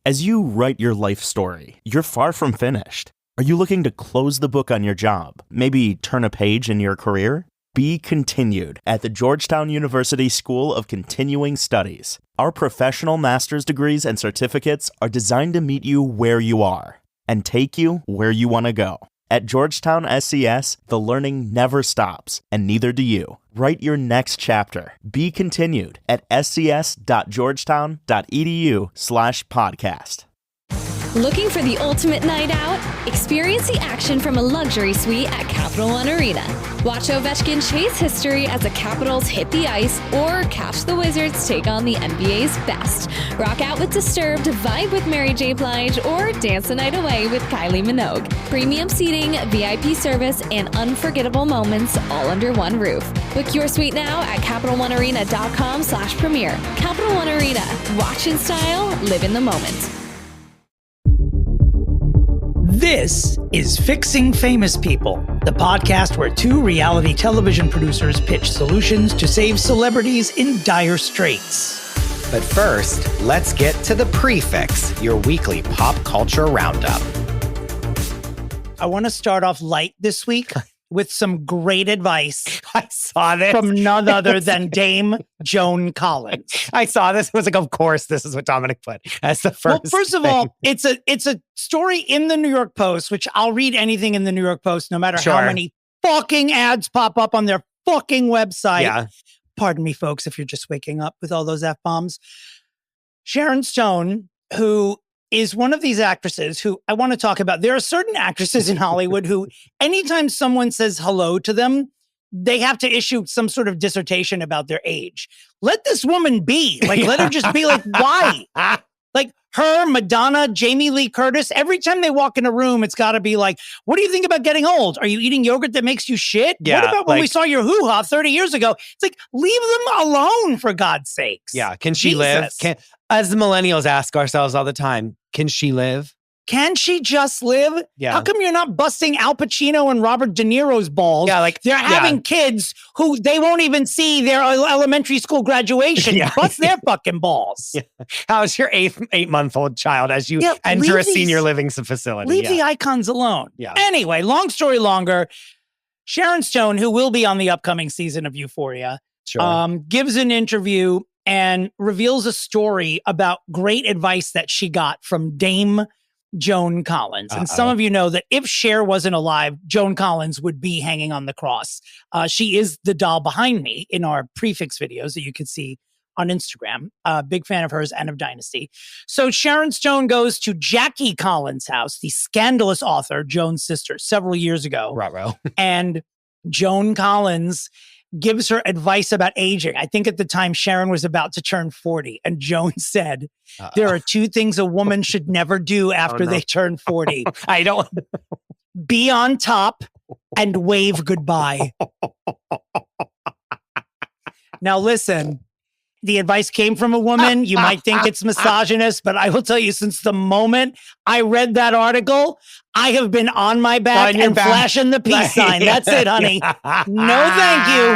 As you write your life story, you're far from finished. Are you looking to close the book on your job? Maybe turn a page in your career? Be continued at the Georgetown University School of Continuing Studies. Our professional master's degrees and certificates are designed to meet you where you are and take you where you want to go. At Georgetown SCS, the learning never stops, and neither do you. Write your next chapter. Be continued at scs.georgetown.edu/podcast. Looking for the ultimate night out? Experience the action from a luxury suite at Capital One Arena. Watch Ovechkin chase history as the Capitals hit the ice, or catch the Wizards take on the NBA's best. Rock out with Disturbed, vibe with Mary J. Blige, or dance the night away with Kylie Minogue. Premium seating, VIP service, and unforgettable moments all under one roof. Book your suite now at CapitalOneArena.com/premier. Capital One Arena. Watch in style, live in the moment. This is Fixing Famous People, the podcast where two reality television producers pitch solutions to save celebrities in dire straits. But first, let's get to the Prefix, your weekly pop culture roundup. I want to start off light this week with some great advice. I saw this from none other than Dame Joan Collins. I saw this. I was like, of course, this is what Dominick put as the first. Well, first of all, it's a story in the New York Post, which I'll read anything in the New York Post, no matter how many fucking ads pop up on their fucking website. Yeah. Pardon me, folks, if you're just waking up with all those F-bombs. Sharon Stone, who is one of these actresses who I want to talk about. There are certain actresses in Hollywood who, anytime someone says hello to them, they have to issue some sort of dissertation about their age. Let this woman be. Let her just be like, why? Like her, Madonna, Jamie Lee Curtis, every time they walk in a room, it's got to be like, what do you think about getting old? Are you eating yogurt that makes you shit? Yeah, what about when we saw your hoo-ha 30 years ago? It's like, leave them alone, for God's sakes. Yeah. Can she live? As the millennials ask ourselves all the time, can she live? Can she just live? Yeah. How come you're not busting Al Pacino and Robert De Niro's balls? Yeah, like they're having kids who they won't even see their elementary school graduation. Yeah. Bust their fucking balls. Yeah. How's your 8-month-old child as you enter a senior living facility? Leave the icons alone. Yeah. Anyway, long story longer, Sharon Stone, who will be on the upcoming season of Euphoria, gives an interview and reveals a story about great advice that she got from Dame Joan Collins. And some of you know that if Cher wasn't alive, Joan Collins would be hanging on the cross. She is the doll behind me in our Prefix videos that you can see on Instagram. Big fan of hers and of Dynasty. So Sharon Stone goes to Jackie Collins' house, the scandalous author, Joan's sister, several years ago. Ruh-roh. And Joan Collins gives her advice about aging. I think at the time Sharon was about to turn 40, and Joan said, there are two things a woman should never do after they turn 40. I don't be on top and wave goodbye. Now listen, the advice came from a woman. You might think it's misogynist, but I will tell you, since the moment I read that article, I have been on my back and flashing the peace sign. That's it, honey. No, thank you.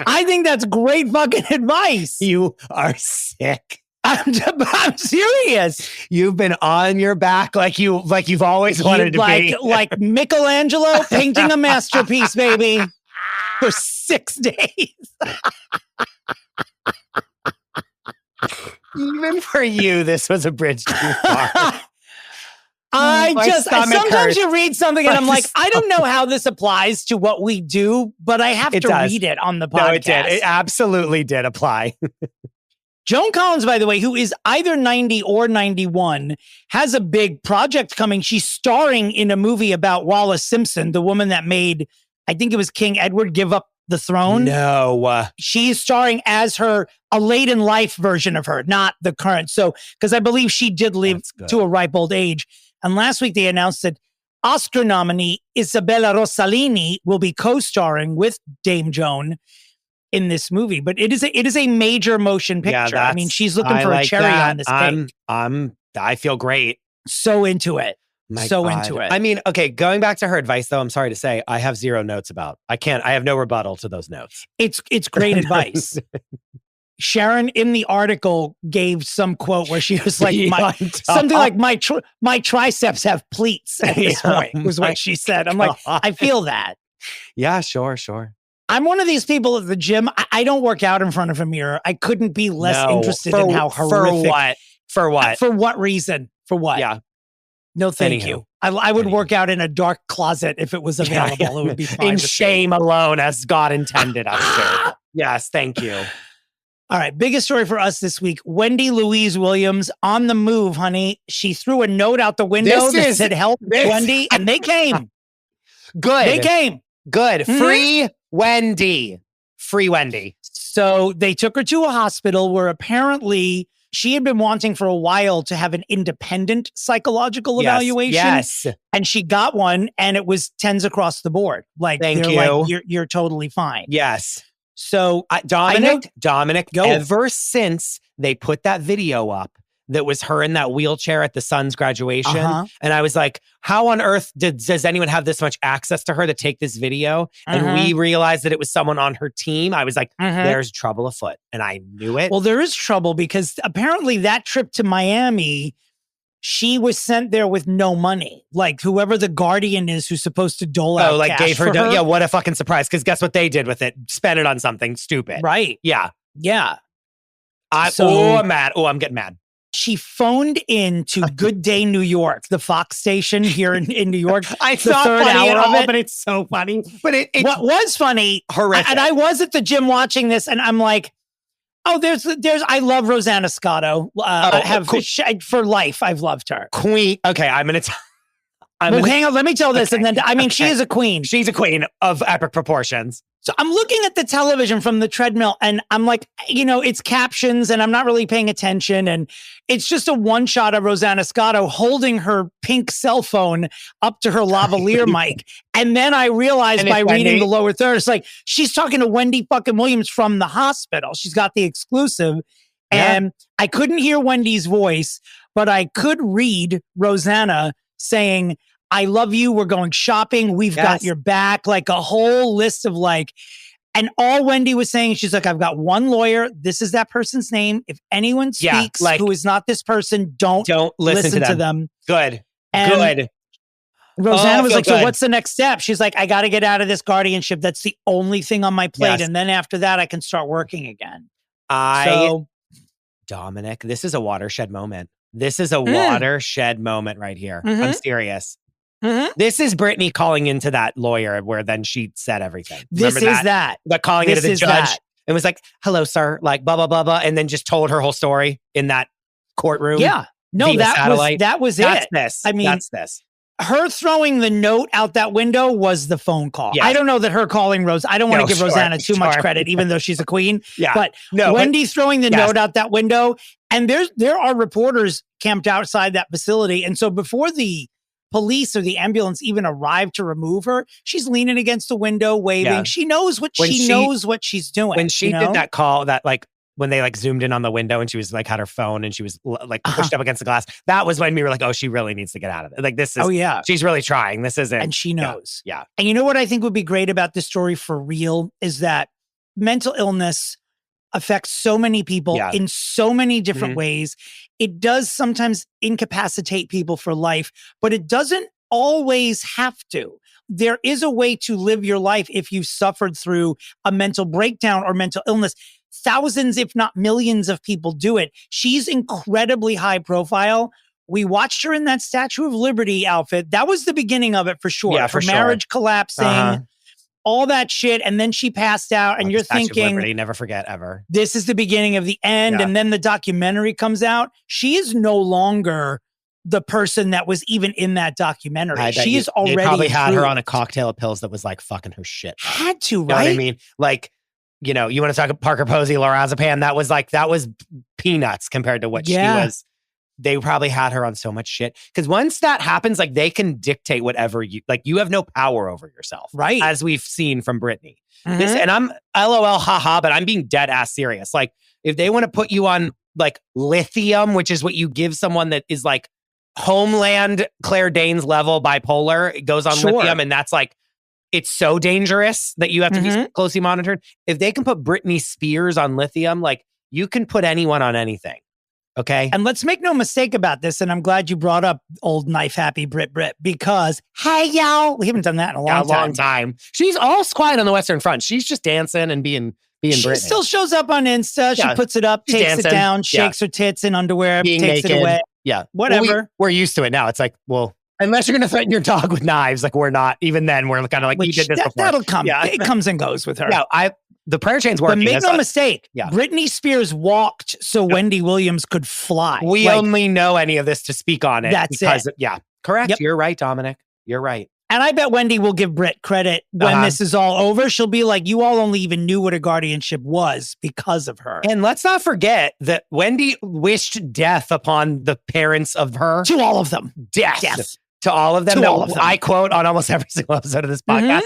I think that's great fucking advice. You are sick. I'm serious. You've been on your back like you've always wanted to be. Like Michelangelo painting a masterpiece, baby, for 6 days. Even for you, this was a bridge too far. Sometimes you read something and I'm like, I don't know how this applies to what we do, but I have to read it on the podcast. No, it did. It absolutely did apply. Joan Collins, by the way, who is either 90 or 91, has a big project coming. She's starring in a movie about Wallace Simpson, the woman that made, I think it was King Edward give up the throne. No. She's starring as a late in life version of her, not the current. So, because I believe she did live to a ripe old age. And last week they announced that Oscar nominee Isabella Rossellini will be co-starring with Dame Joan in this movie. But it is a major motion picture. I mean, she's looking for a cherry on this cake. I feel great. So into it. Into it. I mean, okay, going back to her advice, though, I'm sorry to say, I have zero notes about. I have no rebuttal to those notes. It's great advice. Sharon in the article gave some quote where she was like, something like my triceps have pleats at this point was what she said. I'm like, I feel that. Yeah, sure. I'm one of these people at the gym. I don't work out in front of a mirror. I couldn't be less interested in how horrific. For what? For what reason? For what? Yeah. No, thank you. I would work out in a dark closet if it was available. Yeah. It would be fine. In shame alone, as God intended, I'm sure. Yes, thank you. All right, biggest story for us this week. Wendy Louise Williams on the move, honey. She threw a note out the window that said, help Wendy, and they came. Good. They came. Good. Mm-hmm. Free Wendy. Free Wendy. So they took her to a hospital where apparently she had been wanting for a while to have an independent psychological evaluation. Yes. And she got one, and it was 10s across the board. Like, thank you. Like, you're totally fine. Yes. So Dominick, go. Ever since they put that video up that was her in that wheelchair at the son's graduation, and I was like, how on earth does anyone have this much access to her to take this video? And we realized that it was someone on her team. I was like, there's trouble afoot. And I knew it. Well, there is trouble because apparently that trip to Miami, she was sent there with no money. Like whoever the guardian is who's supposed to dole out cash gave her, for her. Yeah, what a fucking surprise. Because guess what they did with it? Spent it on something stupid. Right. Yeah. Yeah. I'm mad. Oh, I'm getting mad. She phoned in to Good Day New York, the Fox station here in New York. It's not funny at all, but it's so funny. But what was funny, horrific. And I was at the gym watching this, and I'm like, oh, there's. I love Rosanna Scotto. For life, I've loved her. Queen. Okay, hang on. Let me tell this, and then she is a queen. She's a queen of epic proportions. So I'm looking at the television from the treadmill, and I'm like, it's captions, and I'm not really paying attention, and it's just a one shot of Rosanna Scotto holding her pink cell phone up to her lavalier mic, and then I realized by reading the lower third, it's like she's talking to Wendy fucking Williams from the hospital. She's got the exclusive, and I couldn't hear Wendy's voice, but I could read Rosanna saying, I love you. We're going shopping. We've got your back. Like a whole list of and all Wendy was saying, she's like, I've got one lawyer. This is that person's name. If anyone speaks who is not this person, don't listen to them. Good. And good. Rosanna was like, so what's the next step? She's like, I got to get out of this guardianship. That's the only thing on my plate. Yes. And then after that, I can start working again. Dominick, this is a watershed moment. This is a watershed moment right here. I'm serious. This is Brittany calling into that lawyer where then she said everything. This is that. But calling into the judge. It was like, hello, sir, like blah, blah, blah, blah. And then just told her whole story in that courtroom. Yeah. No, that was That's it. This. I mean, that's this. Her throwing the note out that window was the phone call. Yes. I don't know that her calling Rose. I don't want to give Rosanna too much credit, even though she's a queen. But Wendy throwing the note out that window. And there are reporters camped outside that facility. And so before the police or the ambulance even arrived to remove her, she's leaning against the window, waving. Yeah. She knows what knows what she's doing. When she did that call, when they zoomed in on the window and she was had her phone and she was pushed up against the glass, that was when we were like, oh, she really needs to get out of it. This is, she's really trying. This isn't. And she knows. Yeah. And you know what I think would be great about this story for real is that mental illness affects so many people in so many different ways. It does sometimes incapacitate people for life, but it doesn't always have to. There is a way to live your life if you suffered through a mental breakdown or mental illness. Thousands, if not millions of people do it. She's incredibly high profile. We watched her in that Statue of Liberty outfit. That was the beginning of it for sure. Yeah, for marriage collapsing. All that shit, and then she passed out, and you're thinking, Liberty, never forget ever. This is the beginning of the end, and then the documentary comes out. She is no longer the person that was even in that documentary. She is already. They probably had her on a cocktail of pills that was fucking her shit. Had to, right? You know what I mean? You want to talk Parker Posey, lorazepam? That was peanuts compared to what she was. They probably had her on so much shit. Because once that happens, they can dictate whatever you have no power over yourself. Right. As we've seen from Brittany. And I'm LOL, haha, but I'm being dead ass serious. If they want to put you on lithium, which is what you give someone that is Homeland Claire Danes level bipolar, it goes on lithium. And that's it's so dangerous that you have to be closely monitored. If they can put Britney Spears on lithium, You can put anyone on anything. Okay. And let's make no mistake about this. And I'm glad you brought up old knife happy Brit because, hey, y'all, we haven't done that in a long time. She's all quiet on the Western Front. She's just dancing and being she Britney. Still shows up on Insta. She puts it up, takes it down, shakes her tits in underwear, takes naked. it away. Yeah. Whatever. Well, we're used to it now. It's like, well, unless you're going to threaten your dog with knives, like we're not. Even then, we're kind of like, you did this before. That'll come. Yeah. It comes and goes with her. Yeah, the prayer chain's working. But make no mistake, Britney Spears walked so Wendy Williams could fly. We only know any of this to speak on it. That's it. Yeah, correct. Yep. You're right, Dominic. You're right. And I bet Wendy will give Brit credit when this is all over. She'll be like, you all only even knew what a guardianship was because of her. And let's not forget that Wendy wished death upon the parents of her. To all of them. Death. To all of them. All of them. I quote on almost every single episode of this podcast.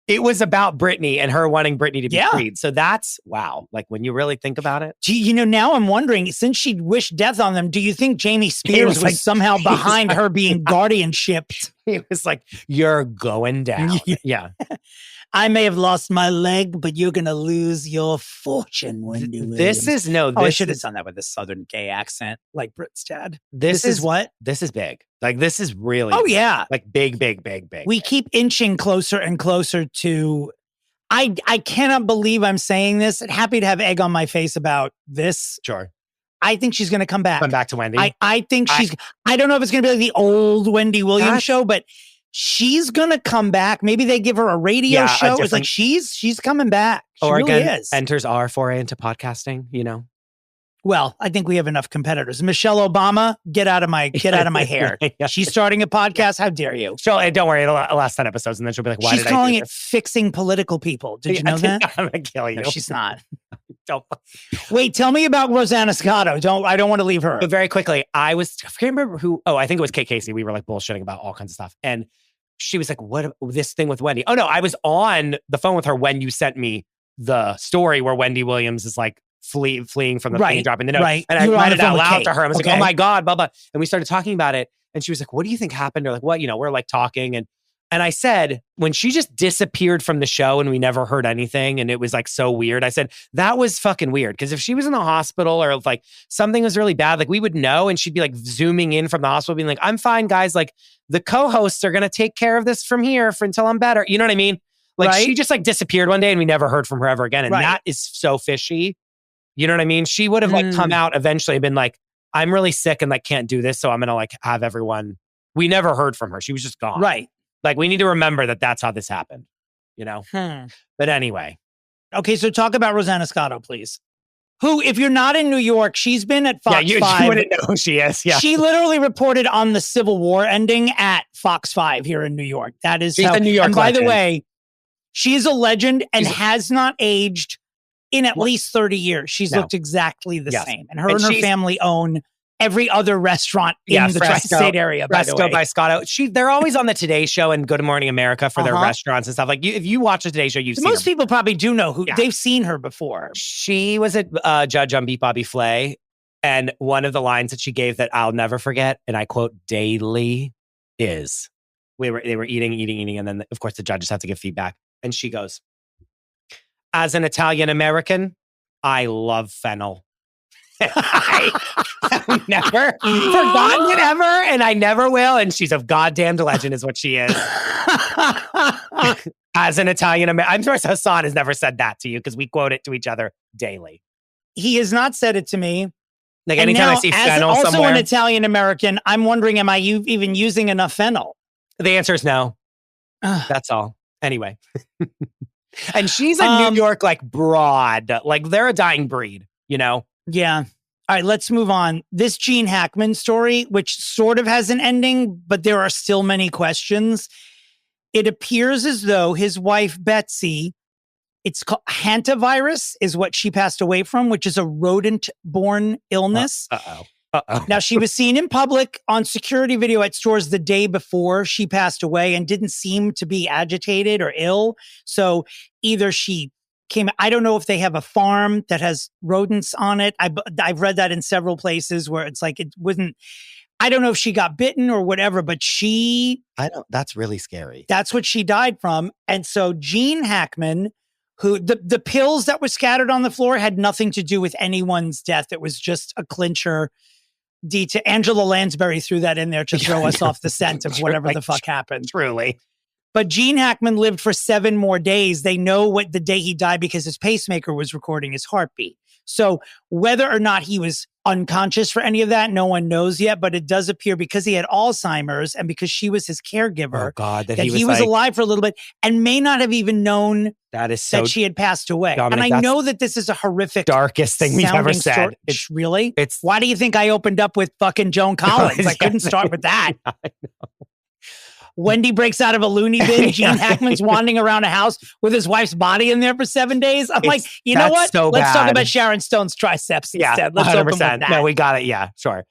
It was about Britney and her wanting Britney to be freed. So that's, wow. Like when you really think about it. Gee, now I'm wondering, since she wished death on them, do you think Jamie Spears was somehow behind her being guardianshipped? He was like, you're going down. Yeah. I may have lost my leg, but you're going to lose your fortune, Wendy Williams. I should have done that with a Southern gay accent like Brit's dad. This is what? This is big. Like, this is really. Oh, yeah. Like, big. We keep inching closer and closer to. I cannot believe I'm saying this. Happy to have egg on my face about this. Sure. I think she's going to come back. Come back to Wendy. I think I don't know if it's going to be like the old Wendy Williams show, but she's going to come back. Maybe they give her a radio show. It's like she's coming back. She really is. Enters our foray into podcasting, Well, I think we have enough competitors. Michelle Obama, get out of my hair. She's starting a podcast. How dare you? Don't worry. It'll last 10 episodes, and then she'll be like, "Why she's did calling I do it fixing political people." Did you know that? I'm gonna kill you. No, she's not. Don't. Wait, tell me about Rosanna Scotto. I don't want to leave her. But very quickly, I can't remember who. Oh, I think it was Kate Casey. We were like bullshitting about all kinds of stuff, and she was like, "What this thing with Wendy?" Oh no, I was on the phone with her when you sent me the story where Wendy Williams is like fleeing from the plane, dropping the note. Right. And I read it out loud to her. I was like, oh my God, blah, blah. And we started talking about it. And she was like, what do you think happened? Or like, what? We're like talking. And I said, when she just disappeared from the show and we never heard anything and it was like so weird, I said, that was fucking weird. Because if she was in the hospital or if like something was really bad, like we would know. And she'd be like zooming in from the hospital being like, I'm fine, guys. Like the co-hosts are going to take care of this from here until I'm better. You know what I mean? Like she just like disappeared one day and we never heard from her ever again. And that is so fishy. You know what I mean? She would have like come out eventually and been like, I'm really sick and like can't do this. So I'm going to like have everyone. We never heard from her. She was just gone. Right. Like we need to remember that that's how this happened, But anyway. Okay. So talk about Rosanna Scotto, please. Who, if you're not in New York, she's been at Fox 5. You wouldn't know who she is. Yeah. She literally reported on the Civil War ending at Fox 5 here in New York. That is she's a New York and by the way, she is a legend and has not aged in at least 30 years. She's looked exactly the same. And her family own every other restaurant in the tri-state area, by the way. by Scotto. They're always on the Today Show and Good Morning America for their restaurants and stuff. Like if you watch the Today Show, you've seen most people probably do know who they've seen her before. She was a judge on Beat Bobby Flay. And one of the lines that she gave that I'll never forget, and I quote daily, is they were eating. And then of course the judges have to give feedback. And she goes, as an Italian American, I love fennel. I've never forgotten it ever, and I never will. And she's a goddamned legend, is what she is. As an Italian American, I'm sure Hassan has never said that to you because we quote it to each other daily. He has not said it to me. Like anytime I see fennel somewhere. Also an Italian American, I'm wondering, am I even using enough fennel? The answer is no. That's all. Anyway. And she's a New York, like, broad. Like, they're a dying breed, Yeah. All right, let's move on. This Gene Hackman story, which sort of has an ending, but there are still many questions. It appears as though his wife, Betsy, it's called hantavirus, is what she passed away from, which is a rodent-borne illness. Now, she was seen in public on security video at stores the day before she passed away and didn't seem to be agitated or ill. So either she came, I don't know if they have a farm that has rodents on it. I've read that in several places where it's like, it wasn't, I don't know if she got bitten or whatever, but that's really scary. That's what she died from. And so Gene Hackman who the pills that were scattered on the floor had nothing to do with anyone's death. It was just a clincher. Angela Lansbury threw that in there to throw us off the scent of whatever the fuck happened. Truly. But Gene Hackman lived for 7 more days. They know what the day he died because his pacemaker was recording his heartbeat. So whether or not he was unconscious for any of that, no one knows yet. But it does appear because he had Alzheimer's and because she was his caregiver, that he was alive for a little bit and may not have even known that she had passed away. Dominic, and I know that this is a horrific, darkest thing we've ever said. Really? Why do you think I opened up with fucking Joan Collins? I couldn't start with that. I know. Wendy breaks out of a loony bin. Gene Hackman's wandering around a house with his wife's body in there for 7 days. I'm like, you know what? Let's talk about Sharon Stone's triceps instead. Let's 100%. Open with that. No, we got it. Yeah, sure.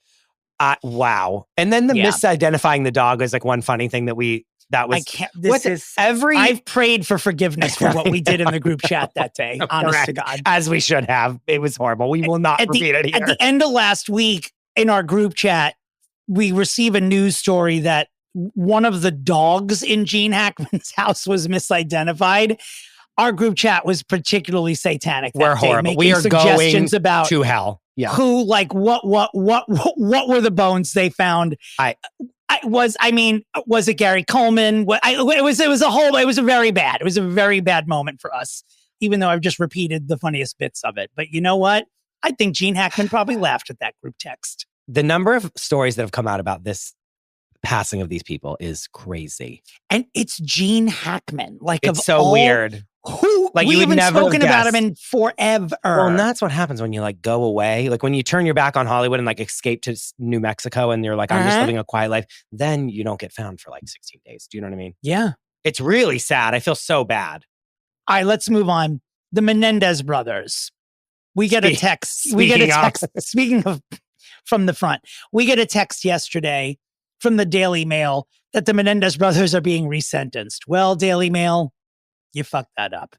Wow. And then the misidentifying the dog was like one funny thing I've prayed for forgiveness for what we did in the group chat that day. Honest to God. As we should have. It was horrible. We will not repeat it here. At the end of last week in our group chat, we receive a news story that one of the dogs in Gene Hackman's house was misidentified. Our group chat was particularly satanic. We're horrible. We are going about to hell. Yeah. Who, like, what were the bones they found? Was it Gary Coleman? It was very bad. It was a very bad moment for us, even though I've just repeated the funniest bits of it. But you know what? I think Gene Hackman probably laughed at that group text. The number of stories that have come out about this passing of these people is crazy. And it's Gene Hackman. Like, it's so weird. Who, like, we haven't spoken about him in forever. Well, and that's what happens when you like go away. Like when you turn your back on Hollywood and like escape to New Mexico and you're like, I'm just living a quiet life. Then you don't get found for like 16 days. Do you know what I mean? Yeah. It's really sad. I feel so bad. All right, let's move on. The Menendez brothers. We get a text. Speaking of from the front, we get a text yesterday from the Daily Mail that the Menendez brothers are being resentenced. Well, Daily Mail, you fucked that up.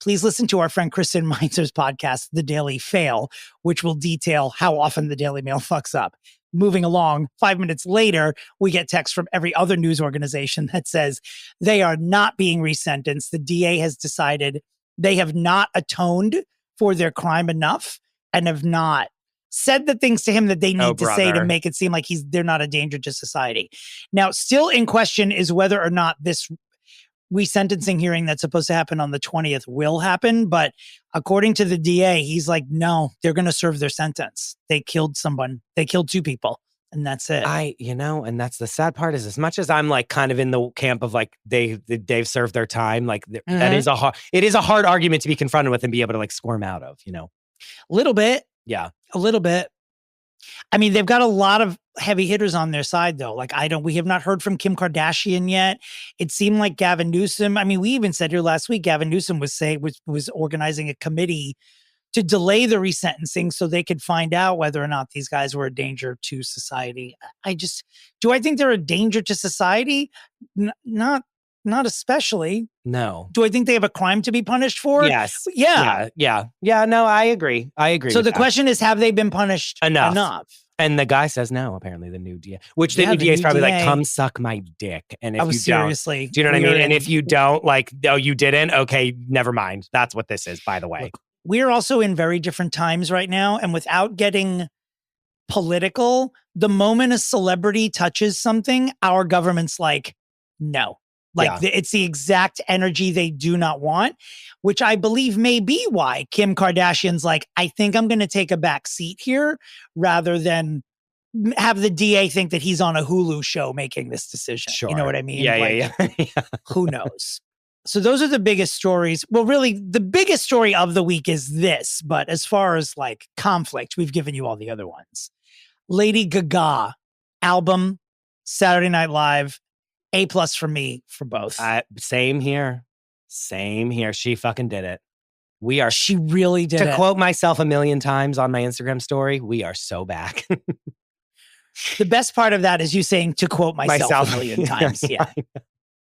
Please listen to our friend Kristen Meinzer's podcast, The Daily Fail, which will detail how often the Daily Mail fucks up. Moving along, 5 minutes later, we get text from every other news organization that says they are not being resentenced. The DA has decided they have not atoned for their crime enough and have not said the things to him that they need to say to make it seem like they're not a danger to society. Now, still in question is whether or not this resentencing hearing that's supposed to happen on the 20th will happen. But according to the DA, he's like, no, they're going to serve their sentence. They killed someone. They killed 2 people. And that's it. And that's the sad part is as much as I'm like kind of in the camp of like they've served their time, like it is a hard argument to be confronted with and be able to like squirm out of, you know? A little bit. Yeah. A little bit. I mean, they've got a lot of heavy hitters on their side, though. Like, we have not heard from Kim Kardashian yet. It seemed like Gavin Newsom. I mean, we even said here last week, Gavin Newsom was organizing a committee to delay the resentencing so they could find out whether or not these guys were a danger to society. Do I think they're a danger to society? Not especially. No. Do I think they have a crime to be punished for? Yes. Yeah. No, I agree. So the question is, have they been punished enough? And the guy says no, apparently the new DA, which the new DA is probably like, come suck my dick. And if you seriously, don't, do you know what I mean? And if you don't, like, oh, you didn't? Okay, never mind. That's what this is, by the way. Look, we're also in very different times right now. And without getting political, the moment a celebrity touches something, our government's like, no. It's the exact energy they do not want, which I believe may be why Kim Kardashian's like, I think I'm going to take a back seat here rather than have the DA think that he's on a Hulu show making this decision. Sure. You know what I mean? Yeah. Who knows? So those are the biggest stories. Well, really, the biggest story of the week is this. But as far as like conflict, we've given you all the other ones. Lady Gaga album, Saturday Night Live. A+ for me for both. Same here. She fucking did it. She really did it. To quote myself a million times on my Instagram story, we are so back. The best part of that is you saying to quote myself a million times. Yeah.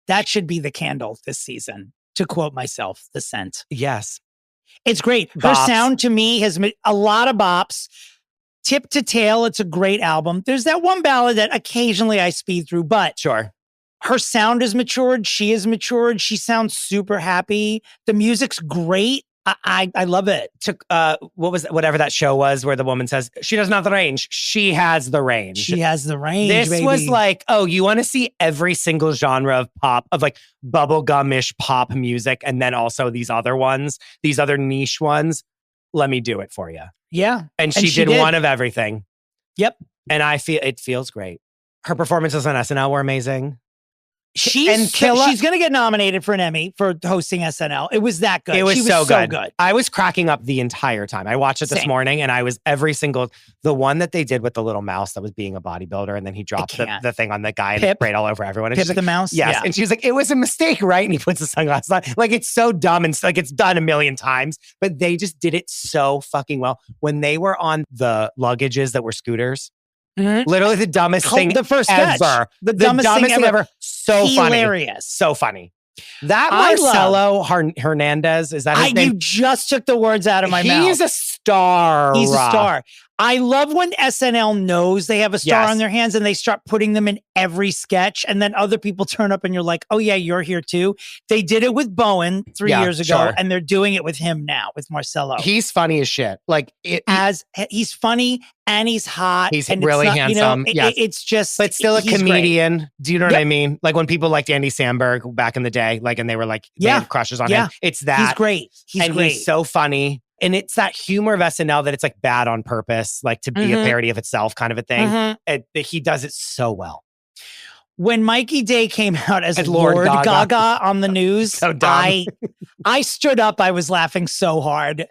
That should be the candle this season. To quote myself, the scent. Yes. It's great. Her sound to me has made a lot of bops. Tip to tail, it's a great album. There's that one ballad that occasionally I speed through, but sure. Her sound is matured. She is matured. She sounds super happy. The music's great. I love it. Whatever that show was where the woman says, she doesn't have the range. She has the range. She has the range, This baby. was like, oh, you want to see every single genre of pop, of like bubblegum-ish pop music, and then also these other ones, these other niche ones. Let me do it for you. Yeah. And she did one of everything. Yep. And it feels great. Her performances on SNL were amazing. She's going to get nominated for an Emmy for hosting SNL. It was that good. It was, she was so good. good. I was cracking up the entire time. I watched it this morning, and I was the one that they did with the little mouse that was being a bodybuilder, and then he dropped the thing on the guy and it sprayed all over everyone. And Pip the mouse? Yes. Yeah. And she was like, it was a mistake, right? And he puts the sunglasses on. Like, it's so dumb and like it's done a million times, but they just did it so fucking well. When they were on the luggages that were scooters, literally the dumbest thing the first ever. sketch. The dumbest thing ever. So hilarious. So funny. That Marcelo Hernandez, is that his name? You just took the words out of my mouth. He's a star. He's a star. I love when SNL knows they have a star on their hands and they start putting them in every sketch, and then other people turn up and you're like, oh yeah, you're here too. They did it with Bowen 3 years ago, and they're doing it with him now, with Marcelo. He's funny as shit. Like he's funny and he's hot. He's and really handsome. It's just, but still a comedian. Great. Do you know what I mean? Like when people liked Andy Samberg back in the day, like, and they were like, they had crushes on him. It's that. He's great. He's so funny. And it's that humor of SNL that it's like bad on purpose, like to be a parody of itself kind of a thing. He does it so well. When Mikey Day came out as Lord Gaga on the news, so dumb. I stood up. I was laughing so hard.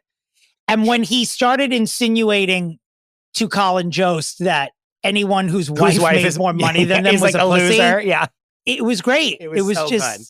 And when he started insinuating to Colin Jost that anyone whose wife made more money than them was like a pussy, loser. Yeah. It was great. It was so just, good.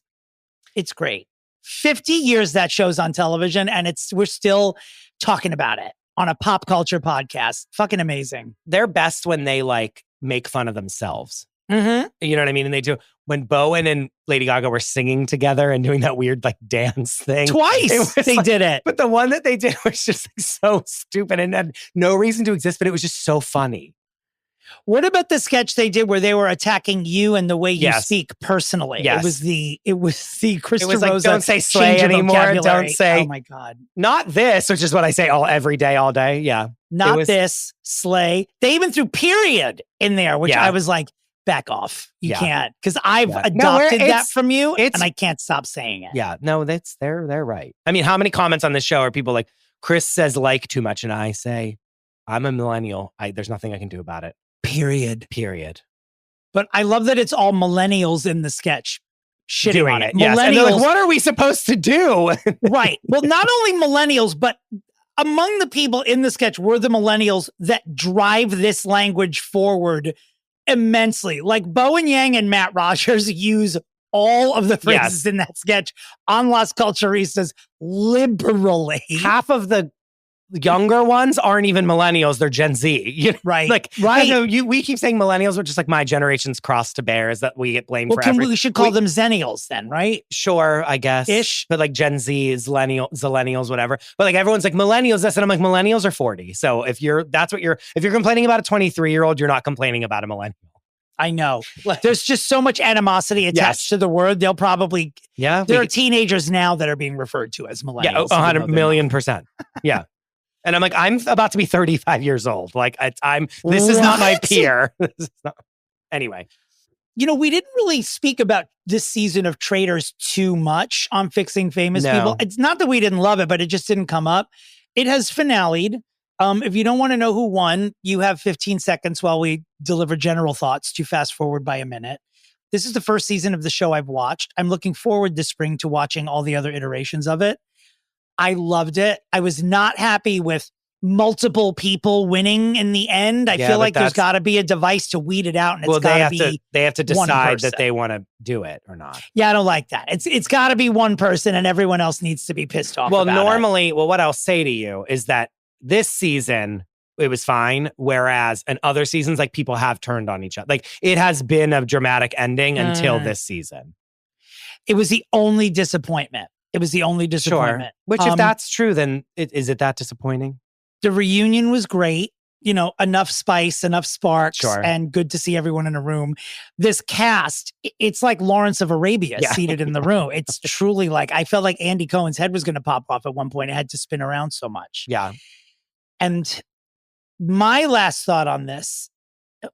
It's great. 50 years that show's on television, and we're still talking about it on a pop culture podcast. Fucking amazing. They're best when they like make fun of themselves. Mm-hmm. You know what I mean? And they do. When Bowen and Lady Gaga were singing together and doing that weird like dance thing. Twice they did it. But the one that they did was just like, so stupid and had no reason to exist, but it was just so funny. What about the sketch they did where they were attacking you and the way you speak personally? Yes. It was the Chris DeRosa. Like, don't say slay anymore. Don't say. Oh my God. Not this, which is what I say every day, all day. Yeah. Not this, slay. They even threw period in there, which I was like, back off. You can't. Because I've adopted that from you and I can't stop saying it. Yeah. No, they're right. I mean, how many comments on this show are people like, Chris says like too much and I say, I'm a millennial. There's nothing I can do about it. Period. But I love that it's all millennials in the sketch shitting on it. Yes. And they're like, what are we supposed to do? Right. Well, not only millennials, but among the people in the sketch were the millennials that drive this language forward immensely. Like Bowen Yang and Matt Rogers use all of the phrases in that sketch on Las Culturistas liberally. Half of the younger ones aren't even millennials; they're Gen Z. Right? Like, right? We keep saying millennials, which is like my generation's cross to bear, is that we get blamed for everything. We should call them Zennials then, right? Sure, I guess. Ish. But like Gen Z is Zillennials, whatever. But like everyone's like millennials. And I'm like, millennials are 40. So if you're complaining about a 23-year-old, you're not complaining about a millennial. I know. There's just so much animosity attached to the word. They'll probably. Yeah. There are teenagers now that are being referred to as millennials. Yeah, 100 million %. Yeah. And I'm like, I'm about to be 35 years old. Like, this is not my peer. Anyway. You know, we didn't really speak about this season of Traitors too much on Fixing Famous People. It's not that we didn't love it, but it just didn't come up. It has finale'd. If you don't want to know who won, you have 15 seconds while we deliver general thoughts to fast forward by a minute. This is the first season of the show I've watched. I'm looking forward this spring to watching all the other iterations of it. I loved it. I was not happy with multiple people winning in the end. I feel like there's got to be a device to weed it out, and it's got to be. They have to decide that they want to do it or not. Yeah, I don't like that. It's got to be one person, and everyone else needs to be pissed off. Well, normally, what I'll say to you is that this season it was fine, whereas in other seasons, like people have turned on each other. Like it has been a dramatic ending until this season. It was the only disappointment. Sure. Which, if that's true, then is it that disappointing? The reunion was great. enough spice, enough sparks, Sure. and good to see everyone in a room. This cast, it's like Lawrence of Arabia seated in the room. It's truly like, I felt like Andy Cohen's head was going to pop off at one point. It had to spin around so much. Yeah. And my last thought on this,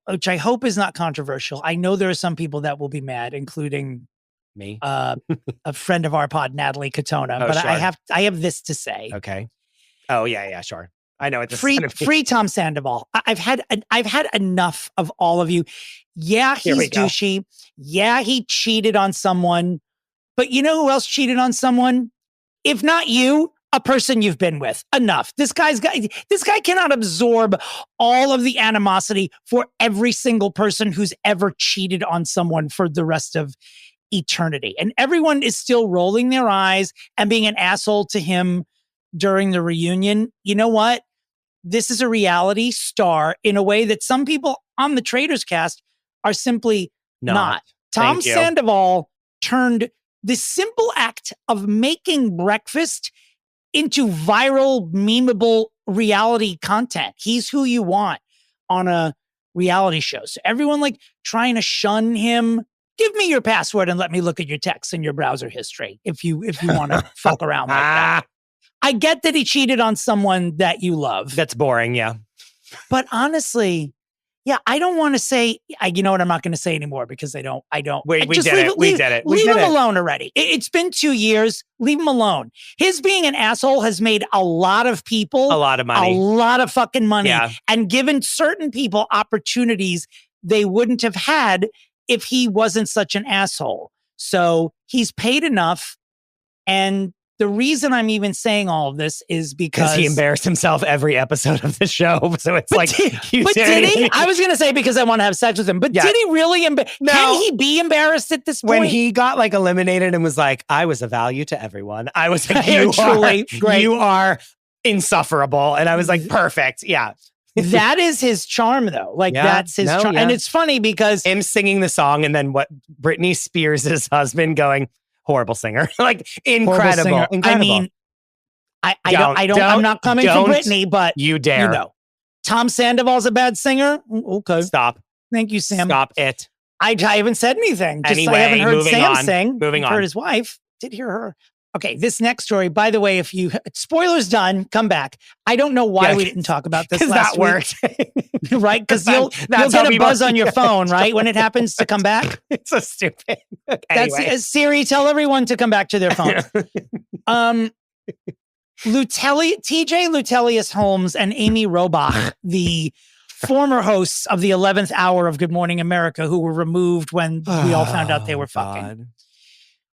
which I hope is not controversial. I know there are some people that will be mad, including me, a friend of our pod, Natalie Katona. But sure. I have this to say. Okay. Oh yeah, sure. I know it's free Tom Sandoval. I've had enough of all of you. Yeah, he's douchey. Yeah, he cheated on someone. But you know who else cheated on someone? If not you, a person you've been with. Enough. This guy cannot absorb all of the animosity for every single person who's ever cheated on someone for the rest of eternity. And everyone is still rolling their eyes and being an asshole to him during the reunion. You know what? This is a reality star in a way that some people on the Traitors cast are simply not. Tom Sandoval turned the simple act of making breakfast into viral, memeable reality content. He's who you want on a reality show. So everyone like trying to shun him. Give me your password and let me look at your texts and your browser history if you want to fuck around like that. I get that he cheated on someone that you love. That's boring, yeah. But honestly, yeah, I don't want to say, you know what, I'm not going to say anymore because I don't. We did it. Leave him alone already. It's been 2 years. Leave him alone. His being an asshole has made a lot of people a lot of money, a lot of fucking money, and given certain people opportunities they wouldn't have had if he wasn't such an asshole. So he's paid enough. And the reason I'm even saying all of this is because he embarrassed himself every episode of the show. So it's like, did he? I was going to say because I want to have sex with him, but did he really? Can he be embarrassed at this point? When he got like eliminated and was like, I was a value to everyone. I was like, you are insufferable. And I was like, perfect. Yeah. That is his charm, though. Like, that's his charm. And it's funny because him singing the song and then what Britney Spears' husband going, horrible singer. Like, incredible. Singer. I mean, I'm not coming for Britney, but you dare. You know, Tom Sandoval's a bad singer. Okay. Stop. Thank you, Sam. Stop it. I haven't said anything. Anyway, I haven't heard Sam sing. Moving on. Heard his wife. Did hear her. Okay, this next story, by the way, spoilers done, come back. I don't know why we didn't talk about this last week. Right? Because you'll get a buzz on your phone, right? When it happens to come back. It's so stupid. Anyway. That's Siri, tell everyone to come back to their phones. TJ Lutelius Holmes and Amy Robach, the former hosts of the 11th hour of Good Morning America, who were removed when we all found out they were fucking. God.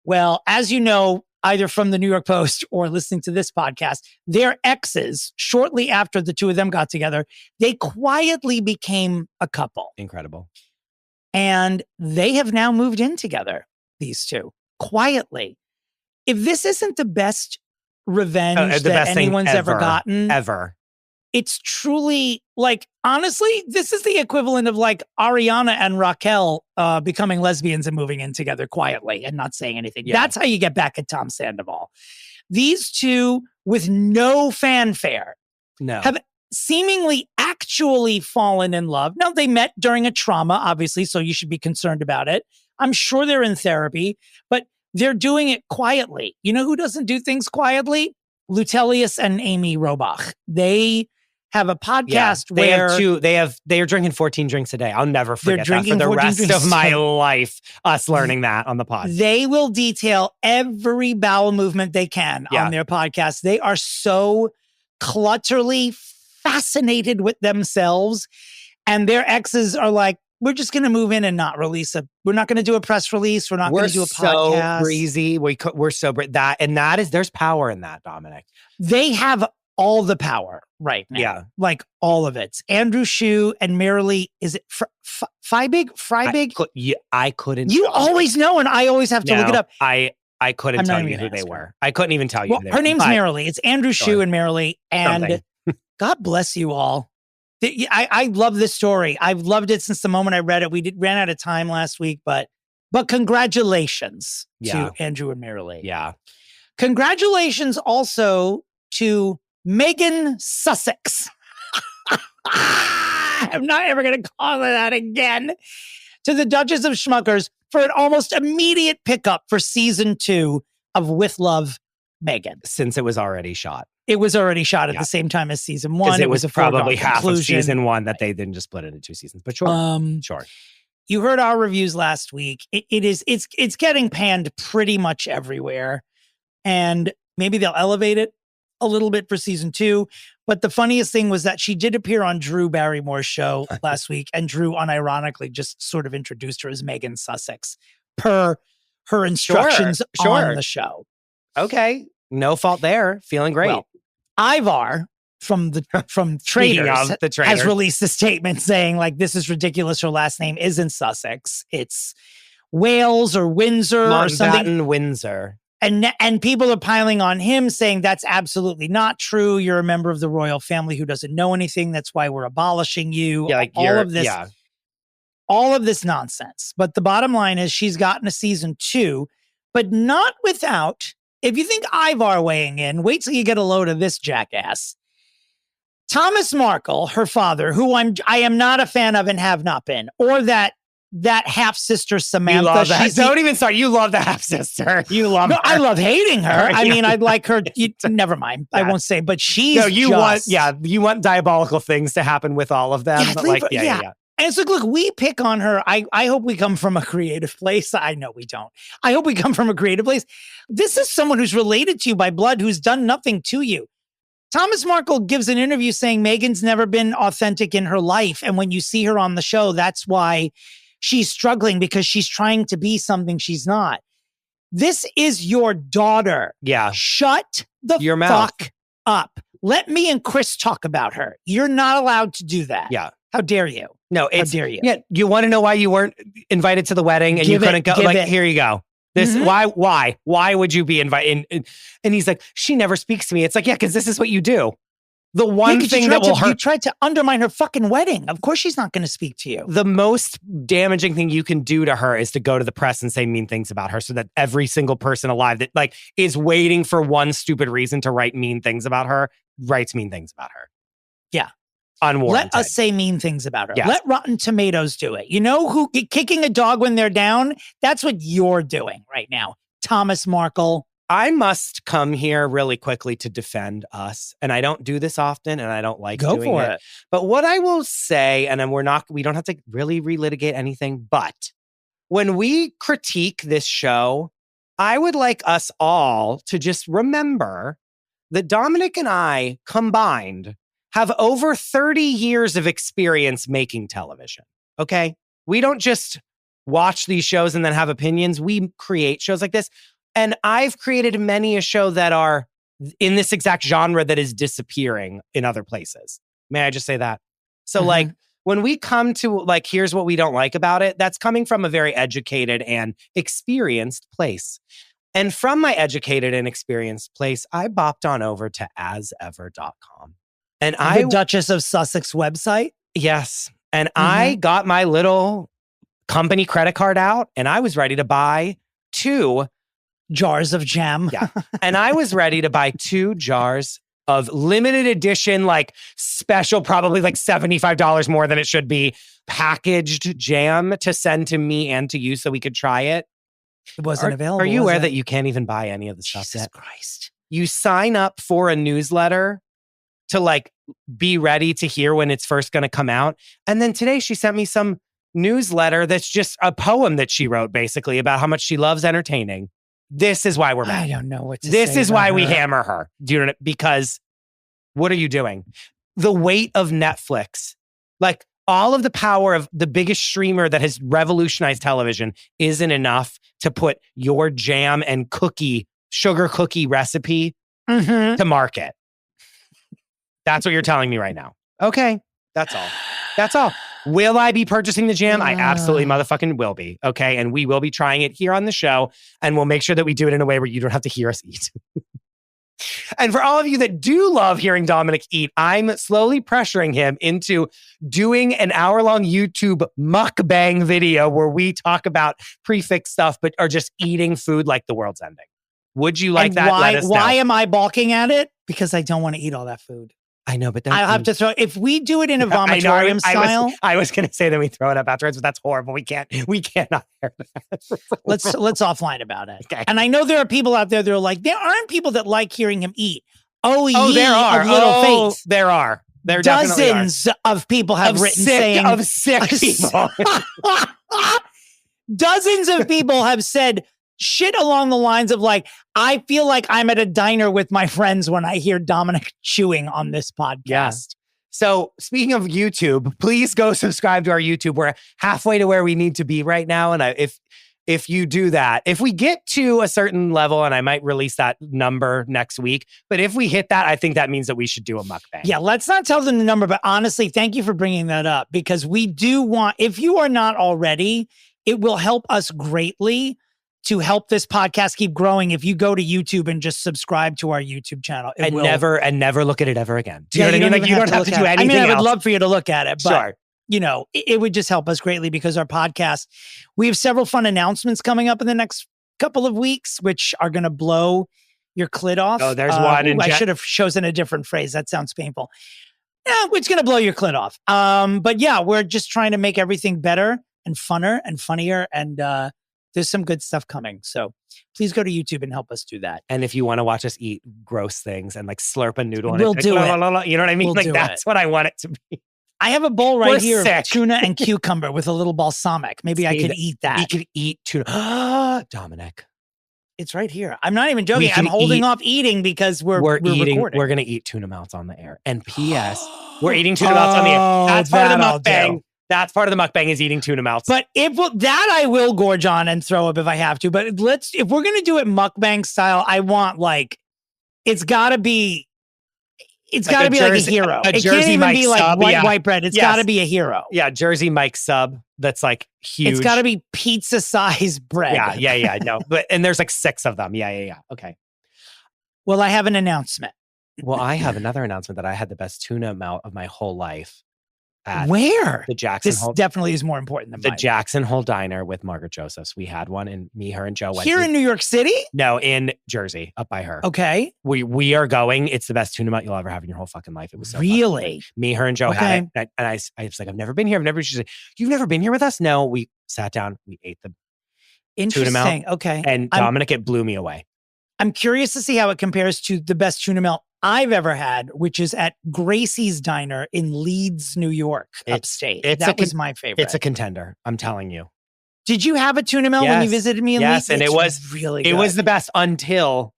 Well, as you know, either from the New York Post or listening to this podcast, their exes, shortly after the two of them got together, they quietly became a couple. Incredible. And they have now moved in together, these two, quietly. If this isn't the best revenge that anyone's ever gotten, it's truly like, honestly, this is the equivalent of like Ariana and Raquel becoming lesbians and moving in together quietly and not saying anything. Yeah. That's how you get back at Tom Sandoval. These two, with no fanfare, have seemingly actually fallen in love. Now, they met during a trauma, obviously, so you should be concerned about it. I'm sure they're in therapy, but they're doing it quietly. You know who doesn't do things quietly? Lutelius and Amy Robach. They have a podcast where they are drinking 14 drinks a day. I'll never forget that for the rest of my life, us learning that on the pod. They will detail every bowel movement they can on their podcast. They are so clutterly fascinated with themselves, and their exes are like, we're just going to move in and not release we're not going to do a press release. We're not going to do a podcast. So breezy. We're so there's power in that, Dominic. They have all the power right now. Yeah. Like all of it. Andrew Shue and Marilee, is it Freibig? I couldn't. You always know, and I always have to look it up. I couldn't tell you who they were. I couldn't even tell you who they were. Her name's Marilee. It's Andrew Shue and Marilee. And God bless you all. I love this story. I've loved it since the moment I read it. We ran out of time last week, but congratulations to Andrew and Marilee. Yeah. Congratulations also to Megan Sussex. I'm not ever going to call her that again. To the Duchess of Schmuckers for an almost immediate pickup for season 2 of With Love, Megan. Since it was already shot. It was already shot at the same time as season 1. It was a probably half conclusion. of season 1 that they then just split into 2 seasons. But sure. You heard our reviews last week. It's getting panned pretty much everywhere. And maybe they'll elevate it a little bit for season 2. But the funniest thing was that she did appear on Drew Barrymore's show last week. And Drew unironically just sort of introduced her as Megan Sussex per her instructions on the show. Okay. No fault there. Feeling great. Well, Ivar from Traders has released a statement saying, like, this is ridiculous. Her last name isn't Sussex. It's Wales or Windsor or something. Windsor. And people are piling on him saying that's absolutely not true. You're a member of the royal family who doesn't know anything. That's why we're abolishing you. Yeah, like all of this nonsense. But the bottom line is she's gotten a season 2, but not without, if you think Ivar weighing in, wait till you get a load of this jackass. Thomas Markle, her father, who I am not a fan of and have not been, or that half-sister Samantha. You love that. Don't even start. You love the half-sister. You love her. I love hating her. I mean, I'd like her. Never mind. I won't say, but she's you want diabolical things to happen with all of them. Yeah, And it's like, look, we pick on her. I hope we come from a creative place. I know we don't. I hope we come from a creative place. This is someone who's related to you by blood, who's done nothing to you. Thomas Markle gives an interview saying Meghan's never been authentic in her life. And when you see her on the show, that's why she's struggling, because she's trying to be something she's not. This is your daughter. Yeah. Shut your fuck up. Let me and Chris talk about her. You're not allowed to do that. Yeah. How dare you? No, how dare you? Yeah. You want to know why you weren't invited to the wedding and you couldn't go? Like, here you go. This why would you be invited? And he's like, she never speaks to me. It's like, yeah, because this is what you do. The one thing that will hurt. You tried to undermine her fucking wedding. Of course she's not going to speak to you. The most damaging thing you can do to her is to go to the press and say mean things about her, so that every single person alive that like is waiting for one stupid reason to write mean things about her writes mean things about her. Yeah. Unwarranted. Let us say mean things about her. Yes. Let Rotten Tomatoes do it. You know who kicking a dog when they're down? That's what you're doing right now. Thomas Markle. I must come here really quickly to defend us. And I don't do this often, and I don't like doing it. But what I will say, and we don't have to really relitigate anything, but when we critique this show, I would like us all to just remember that Dominick and I combined have over 30 years of experience making television. Okay? We don't just watch these shows and then have opinions. We create shows like this. And I've created many a show that are in this exact genre that is disappearing in other places. May I just say that? So like when we come to like, here's what we don't like about it, that's coming from a very educated and experienced place. And from my educated and experienced place, I bopped on over to asever.com. And the Duchess of Sussex website? Yes. And I got my little company credit card out, and I was ready to buy 2 jars of jam. Yeah. And I was ready to buy 2 jars of limited edition, like special, probably like $75 more than it should be, packaged jam to send to me and to you so we could try it. It wasn't available. Are you aware that you can't even buy any of the stuff yet? Jesus Christ. You sign up for a newsletter to like be ready to hear when it's first going to come out. And then today she sent me some newsletter that's just a poem that she wrote basically about how much she loves entertaining. This is why we're mad. I don't know what to say. This is why we hammer her. Do you know? Because what are you doing? The weight of Netflix, like all of the power of the biggest streamer that has revolutionized television isn't enough to put your jam and sugar cookie recipe to market. That's what you're telling me right now. Okay. That's all. That's all. Will I be purchasing the jam? I absolutely motherfucking will be. Okay. And we will be trying it here on the show. And we'll make sure that we do it in a way where you don't have to hear us eat. And for all of you that do love hearing Dominick eat, I'm slowly pressuring him into doing an hour-long YouTube mukbang video where we talk about prefix stuff, but are just eating food like the world's ending. Would you like that? Why am I balking at it? Because I don't want to eat all that food. I know, but I'll have to throw. If we do it in a vomitorium style, I was going to say that we throw it up afterwards, but that's horrible. We cannot hear that. let's offline about it. Okay. And I know there are people out there that are like, there aren't people that like hearing him eat. There are. Of little face. There are. There Dozens of people have written saying of sick people. Dozens of people have said shit along the lines of like, I feel like I'm at a diner with my friends when I hear Dominick chewing on this podcast. Yeah. So speaking of YouTube, please go subscribe to our YouTube. We're halfway to where we need to be right now. And if you do that, if we get to a certain level, and I might release that number next week, but if we hit that, I think that means that we should do a mukbang. Yeah, let's not tell them the number, but honestly, thank you for bringing that up because we do want, if you are not already, it will help us greatly to help this podcast keep growing. If you go to YouTube and just subscribe to our YouTube channel, and never look at it ever again. Do you know what I mean? Like, you don't have to do anything. I mean, I would else. love for you to look at it, but sure. You know, it would just help us greatly because our podcast, we have several fun announcements coming up in the next couple of weeks, which are going to blow your clit off. Oh, there's one. I should have chosen a different phrase. That sounds painful. Yeah, it's going to blow your clit off. But yeah, we're just trying to make everything better and funner and funnier. And there's some good stuff coming. So please go to YouTube and help us do that. And if you want to watch us eat gross things and like slurp a noodle, we'll do it. You know what I mean? We'll like that's what I want it to be. I have a bowl right here of tuna and cucumber with a little balsamic. Maybe I could eat that. We could eat tuna. Dominick. It's right here. I'm not even joking. I'm holding off eating because we're eating. Recording. We're going to eat tuna melts on the air. And P.S. We're eating tuna melts on the air. That's part of the mukbang. That's part of the mukbang is eating tuna melts. But that I will gorge on and throw up if I have to. But if we're going to do it mukbang style, I want it's got to be. It's got to be like a hero. It can't even be like white bread. It's got to be a hero. Yeah, Jersey Mike sub that's like huge. It's got to be pizza-sized bread. Yeah. No, and there's like 6 of them. Yeah. Okay. Well, I have an announcement. Well, I have another announcement that I had the best tuna melt of my whole life. Where? The Jackson Hole. This definitely is more important than the Jackson Hole Diner with Margaret Josephs. We had one, and her and Joe went here in New York City. No, in Jersey, up by her. Okay, we are going. It's the best tuna melt you'll ever have in your whole fucking life. It was so really me, her, and Joe had it, and I was like, I've never been here. She's like, you've never been here with us? No, we sat down, we ate the tuna melt. Okay, and Dominick, it blew me away. I'm curious to see how it compares to the best tuna melt I've ever had, which is at Gracie's Diner in Leeds, New York, upstate. That was my favorite. It's a contender. I'm telling you. Did you have a tuna melt when you visited me in Leeds? Yes, and it was really good. It was the best until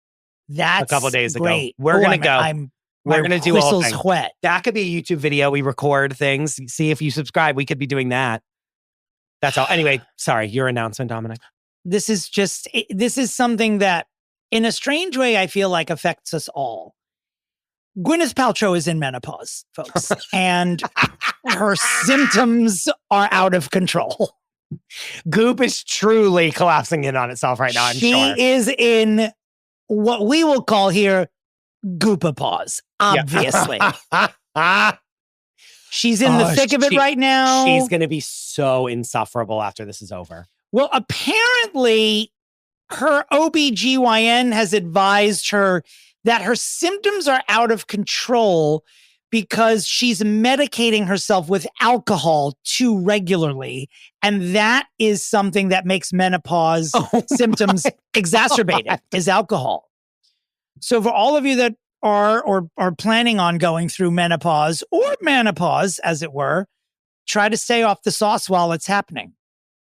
a couple of days ago. We're going to go. We're going to do all things. Wet. That could be a YouTube video. We record things. See if you subscribe. We could be doing that. That's all. Anyway, sorry. Your announcement, Dominick. This is something that in a strange way, I feel like affects us all. Gwyneth Paltrow is in menopause, folks, and her symptoms are out of control. Goop is truly collapsing in on itself right now, I'm sure. She is in what we will call here goopapause, obviously. Yeah. She's in the thick of it right now. She's going to be so insufferable after this is over. Well, apparently, her OBGYN has advised her that her symptoms are out of control because she's medicating herself with alcohol too regularly. And that is something that makes menopause symptoms exacerbated, is alcohol. So for all of you that are planning on going through menopause or menopause, as it were, try to stay off the sauce while it's happening.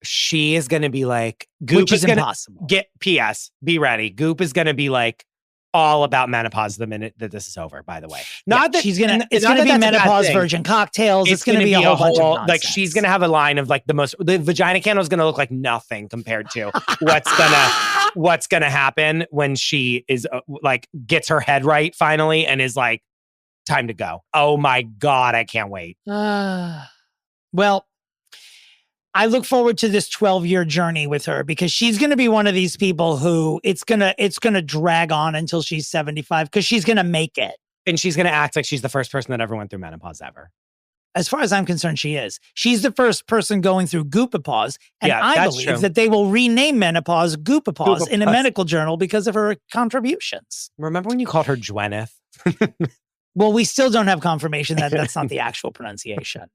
She is going to be like, Goop which is impossible. P.S. Be ready. Goop is going to be like, all about menopause the minute that this is over, by the way. Not that she's gonna, it's going to be menopause virgin cocktails. It's going to be a whole bunch of nonsense. Like she's going to have a line of like the vagina candle is going to look like nothing compared to what's going to happen when she is like gets her head right finally and is like, time to go. Oh my God, I can't wait. Well, I look forward to this 12-year journey with her because she's going to be one of these people who it's going to drag on until she's 75 because she's going to make it. And she's going to act like she's the first person that ever went through menopause ever. As far as I'm concerned, she is. She's the first person going through goopapause. And I believe that they will rename menopause goopapause in a medical journal because of her contributions. Remember when you called her Gwyneth? Well, we still don't have confirmation that that's not the actual pronunciation.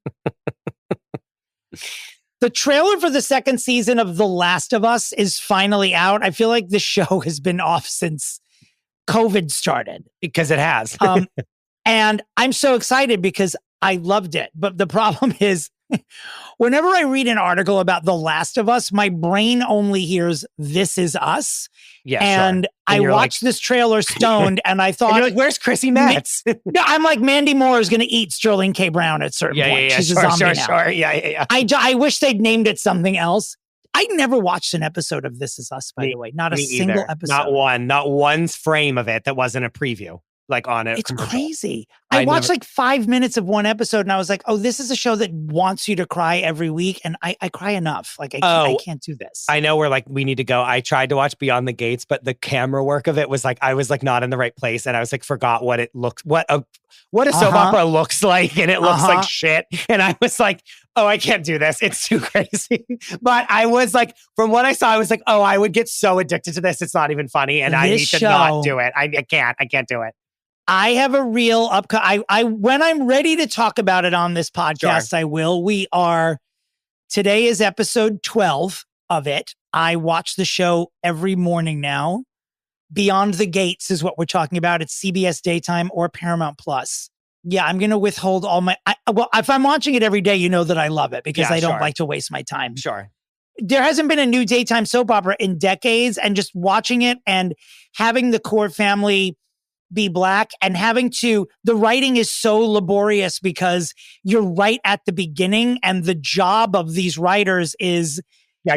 The trailer for the second season of The Last of Us is finally out. I feel like the show has been off since COVID started. Because it has. And I'm so excited because I loved it. But the problem is, whenever I read an article about The Last of Us, my brain only hears This Is Us. Yeah, and sure. I watched this trailer stoned and I thought, and you're like, where's Chrissy Metz? I'm like, Mandy Moore is going to eat Sterling K. Brown at a certain point. She's a zombie now. Sure. Yeah. I wish they'd named it something else. I never watched an episode of This Is Us, by the way. Not a single episode. Not one frame of it that wasn't a preview. Like on it. It's crazy. I watched like 5 minutes of one episode and I was like, oh, this is a show that wants you to cry every week. And I cry enough. Like, I can't do this. I know we're like, we need to go. I tried to watch Beyond the Gates, but the camera work of it was like, I was like not in the right place. And I was like, forgot what it looks, what a soap opera looks like. And it looks like shit. And I was like, oh, I can't do this. It's too crazy. But I was like, from what I saw, I was like, oh, I would get so addicted to this. It's not even funny. And I need to not do it. I can't do it. I have a real I when I'm ready to talk about it on this podcast, I will. Today is episode 12 of it. I watch the show every morning now. Beyond the Gates is what we're talking about. It's CBS Daytime or Paramount Plus. Yeah, I'm going to withhold all my, if I'm watching it every day, you know that I love it because I don't like to waste my time. Sure. There hasn't been a new daytime soap opera in decades, and just watching it and having the core family be Black and the writing is so laborious because you're right at the beginning, and the job of these writers is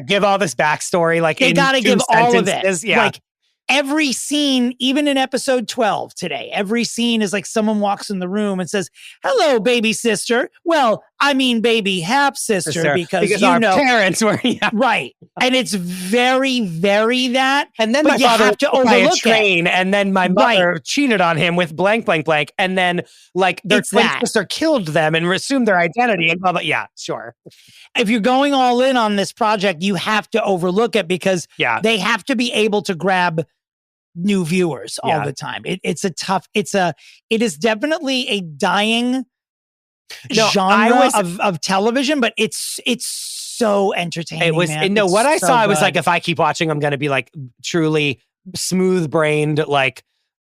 give all this backstory. Like they got to give all of it. Yeah. Like every scene, even in episode 12 today, every scene is like someone walks in the room and says, hello, baby sister. Well, I mean, baby half sister, because our parents were, right. And it's very, very that. And then my father have to overlook a train, and then my mother cheated on him with blank, blank, blank. And then like their twin sister killed them and assumed their identity and blah, blah. Yeah, sure. If you're going all in on this project, you have to overlook it because they have to be able to grab new viewers all the time. It is definitely a dying genre of television, but it's so entertaining. It was what I saw. I was like, if I keep watching, I'm going to be like truly smooth brained, like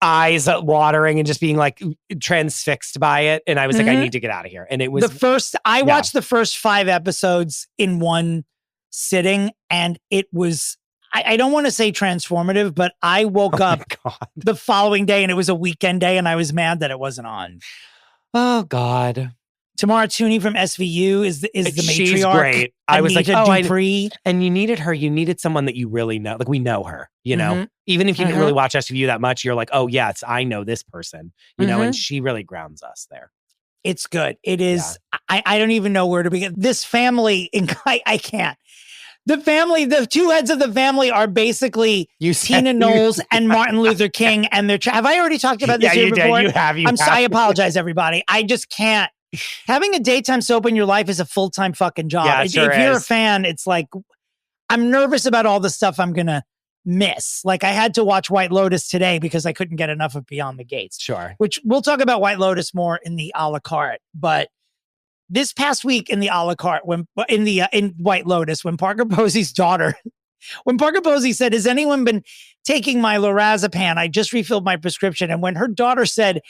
eyes watering and just being like transfixed by it. And I was like, I need to get out of here. And it was I watched the first 5 episodes in one sitting, and it was, I don't want to say transformative, but I woke up the following day and it was a weekend day and I was mad that it wasn't on. Oh God. Tamara Tooney from SVU is the matriarch. She's great. I was like, Dupree. And you needed her. You needed someone that you really know. Like we know her, you know, even if you didn't really watch SVU that much, you're like, oh yeah, I know this person, you know, and she really grounds us there. It's good. It is. Yeah. I don't even know where to begin. This family, I can't. The 2 heads of the family are basically Tina Knowles and Martin Luther King and their have I already talked about this here before? You have. I apologize, everybody. I just can't. Having a daytime soap in your life is a full-time fucking job. Yeah, if you're a fan, it's like, I'm nervous about all the stuff I'm going to miss. Like I had to watch White Lotus today because I couldn't get enough of Beyond the Gates. Sure. Which we'll talk about White Lotus more in the a la carte, but this past week in the a la carte, in White Lotus, when Parker Posey's daughter, when Parker Posey said, has anyone been taking my lorazepam? I just refilled my prescription. And when her daughter said,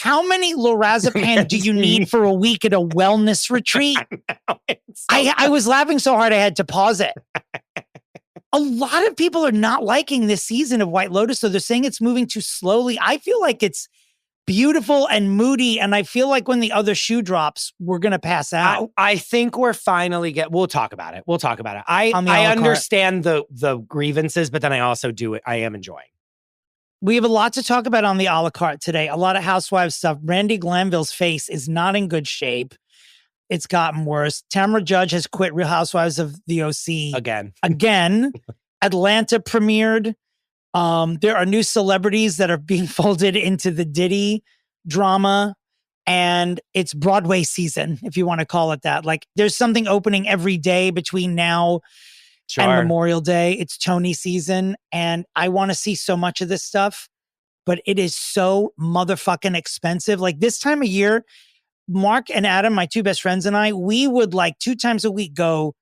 how many lorazepam do you need for a week at a wellness retreat? I was laughing so hard I had to pause it. A lot of people are not liking this season of White Lotus, so they're saying it's moving too slowly. I feel like it's beautiful and moody, and I feel like when the other shoe drops, we're going to pass out. I think we'll talk about it. I understand the grievances, but then I also I am enjoying. We have a lot to talk about on the a la carte today. A lot of Housewives stuff. Randy Glanville's face is not in good shape. It's gotten worse. Tamra Judge has quit Real Housewives of the OC. Again. Atlanta premiered. There are new celebrities that are being folded into the Diddy drama, and it's Broadway season, if you want to call it that. Like there's something opening every day between now and Memorial Day. It's Tony season, and I want to see so much of this stuff. but it is so motherfucking expensive. Like this time of year, Mark and Adam, my two best friends, and I, we would like 2 times a week go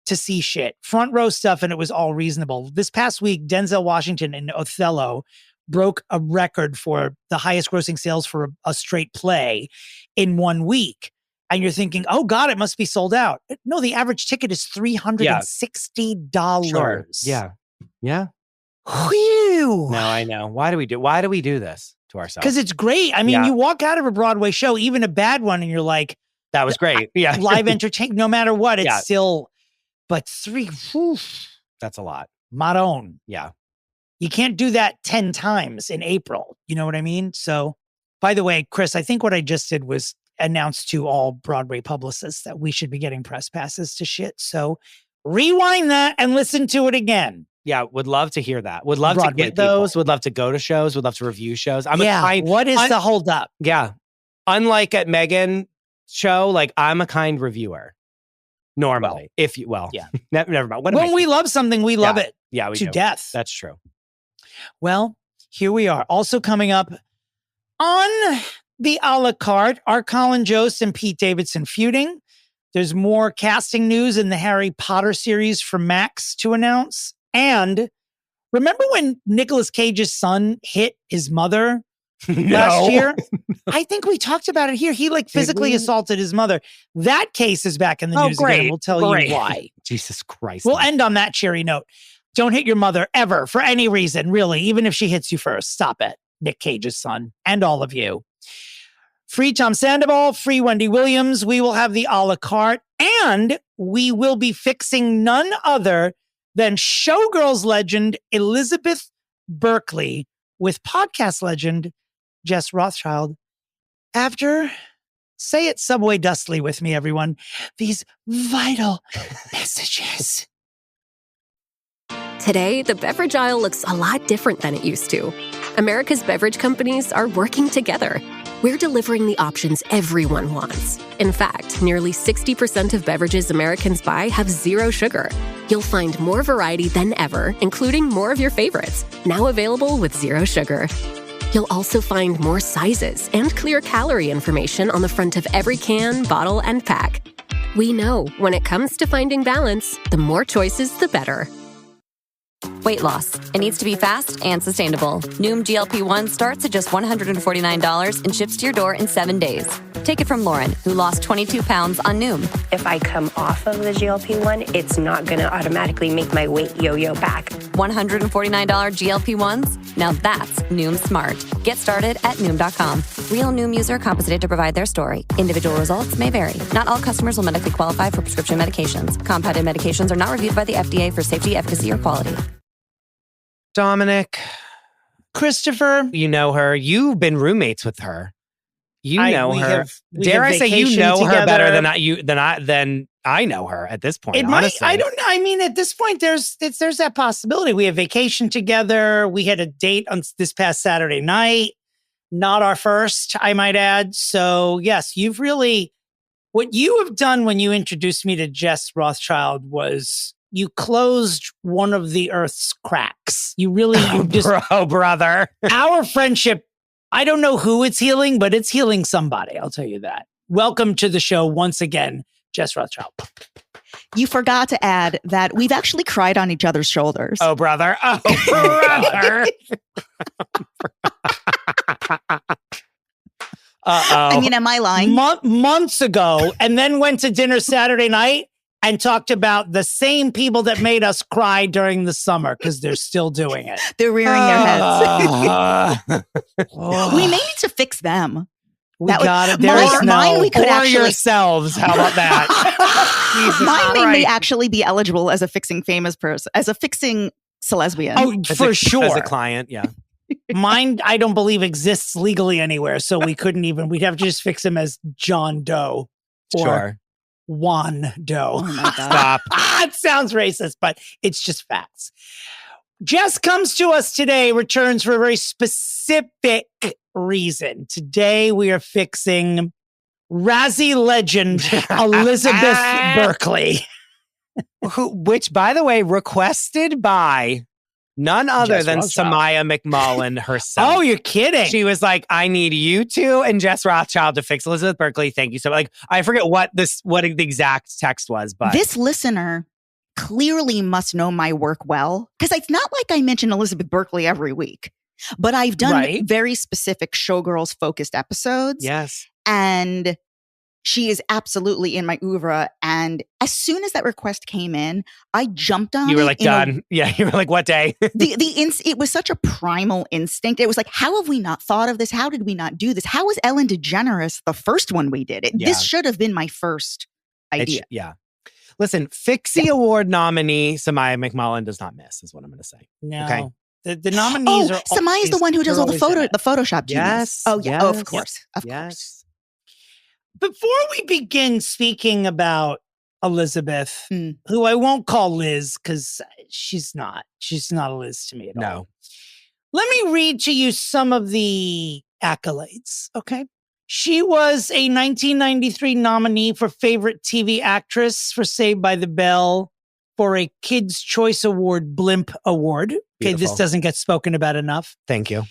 to see shit, front row stuff, and it was all reasonable. This past week, Denzel Washington in Othello broke a record for the highest grossing sales for a straight play in 1 week. And you're thinking, oh God, it must be sold out. No, the average ticket is $360. Sure. Yeah. Yeah. Whew. No, I know. Why do we do this to ourselves? Because it's great. I mean, you walk out of a Broadway show, even a bad one, and you're like, that was great. Yeah. Live entertainment, no matter what, it's still, but that's a lot. Maron. Yeah. You can't do that 10 times in April. You know what I mean? So, by the way, Chris, I think what I just did was announce to all Broadway publicists that we should be getting press passes to shit. So rewind that and listen to it again. Yeah, would love to hear that. Would love Broadway to get those. People. Would love to go to shows. Would love to review shows. What is the holdup? Yeah. Unlike at Megan show, like I'm a kind reviewer. Normally. Never mind. When we love something, we love it. Yeah, we to do. Death. That's true. Well, here we are. Also coming up on the a la carte are Colin Jost and Pete Davidson feuding. There's more casting news in the Harry Potter series from Max to announce. And remember when Nicolas Cage's son hit his mother last year? I think we talked about it here. He physically assaulted his mother. That case is back in the news again. We'll tell you why. Jesus Christ. We'll end on that cheery note. Don't hit your mother ever for any reason, really, even if she hits you first. Stop it. Nick Cage's son and all of you. Free Tom Sandoval, free Wendy Williams. We will have the a la carte, and we will be fixing none other than Showgirls legend Elizabeth Berkley with podcast legend Jess Rothschild. After, say it Subway Dustly with me, everyone, these vital messages. Today, the beverage aisle looks a lot different than it used to. America's beverage companies are working together. We're delivering the options everyone wants. In fact, nearly 60% of beverages Americans buy have zero sugar. You'll find more variety than ever, including more of your favorites, now available with zero sugar. You'll also find more sizes and clear calorie information on the front of every can, bottle, and pack. We know when it comes to finding balance, the more choices, the better. Weight loss. It needs to be fast and sustainable. Noom GLP-1 starts at just $149 and ships to your door in 7 days. Take it from Lauren, who lost 22 pounds on Noom. If I come off of the GLP-1, it's not going to automatically make my weight yo-yo back. $149 GLP-1s? Now that's Noom smart. Get started at Noom.com. Real Noom user compensated to provide their story. Individual results may vary. Not all customers will medically qualify for prescription medications. Compounded medications are not reviewed by the FDA for safety, efficacy, or quality. Dominic. Christopher. You know her. You've been roommates with her. You know her. Dare I say you know together. her better than I know her at this point. Honestly. I don't know. I mean, at this point, there's that possibility. We have vacation together. We had a date on this past Saturday night. Not our first, I might add. So yes, what you have done when you introduced me to Jess Rothschild was you closed one of the earth's cracks. Brother. Our friendship, I don't know who it's healing, but it's healing somebody. I'll tell you that. Welcome to the show once again, Jess Rothschild. You forgot to add that we've actually cried on each other's shoulders. Oh, brother. Oh, brother. I mean, am I lying? Months ago, and then went to dinner Saturday night and talked about the same people that made us cry during the summer because they're still doing it. They're rearing their heads. We may need to fix them. We got it. Mine we could actually yourselves. How about that? Mine may actually be eligible as a fixing famous person, as a fixing celesbian. Oh, for sure. As a client, yeah. Mine, I don't believe exists legally anywhere, so we couldn't even. We'd have to just fix him as John Doe or Juan Doe. Oh my God. Stop. It sounds racist, but it's just facts. Jess comes to us today, returns for a very specific reason. Today we are fixing Razzie legend Elizabeth Berkley. Which, by the way, requested by None other Jess than Rothschild. Samaya McMullen herself. Oh, you're kidding. She was like, I need you two and Jess Rothschild to fix Elizabeth Berkley. Thank you so much. Like, I forget what the exact text was, but this listener clearly must know my work well, because it's not like I mention Elizabeth Berkley every week, but I've done very specific Showgirls focused episodes. Yes. And she is absolutely in my oeuvre. And as soon as that request came in, I jumped on it. You were like, done. Yeah. You were like, what day? It was such a primal instinct. It was like, how have we not thought of this? How did we not do this? How was Ellen DeGeneres the first one we did? This should have been my first idea. Listen, Fixie Award nominee Samaya McMullen does not miss, is what I'm going to say. No. Okay. The nominees are. Samaya's the one who does all the Photoshop genius. Yes. Oh, yeah. Yes. Oh, of course. Of course. Before we begin speaking about Elizabeth, who I won't call Liz because she's not a Liz to me at all. Let me read to you some of the accolades, okay? She was a 1993 nominee for Favorite TV Actress for Saved by the Bell for a Kids' Choice Award Blimp Award. Okay, Beautiful. this doesn't get spoken about enough. Thank you.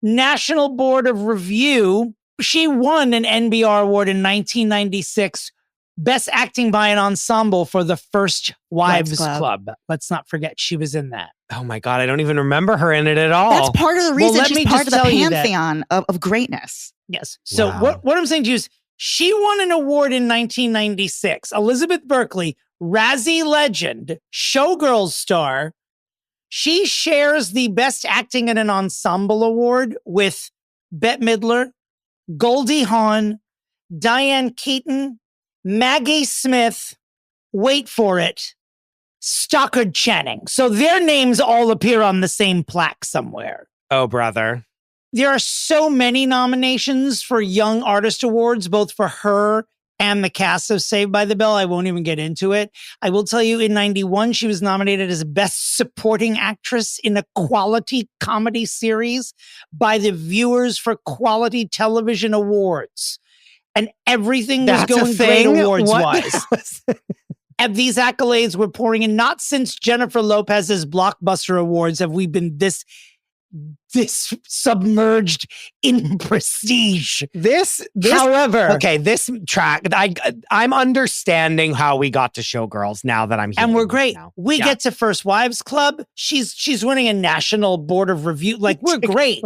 National Board of Review. She won an NBR award in 1996, Best Acting by an Ensemble for The First Wives Club. Let's not forget she was in that. Oh my God, I don't even remember her in it at all. That's part of the reason she's part of the pantheon of greatness. Yes. So what I'm saying to you is she won an award in 1996. Elizabeth Berkley, Razzie legend, Showgirls star. She shares the Best Acting in an Ensemble award with Bette Midler, Goldie Hawn, Diane Keaton, Maggie Smith, wait for it, Stockard Channing. So their names all appear on the same plaque somewhere. Oh, brother. There are so many nominations for Young Artist Awards, both for her and the cast of Saved by the Bell. I won't even get into it. I will tell you, in 91, she was nominated as Best Supporting Actress in a Quality Comedy Series by the Viewers for Quality Television Awards. And everything was going great awards-wise. And these accolades were pouring in. Not since Jennifer Lopez's Blockbuster Awards have we been this submerged in prestige. This however, okay, this track, I'm understanding how we got to Showgirls now that I'm here. And we're great. Now. We get to First Wives Club. She's winning a National Board of Review. Like, we're great.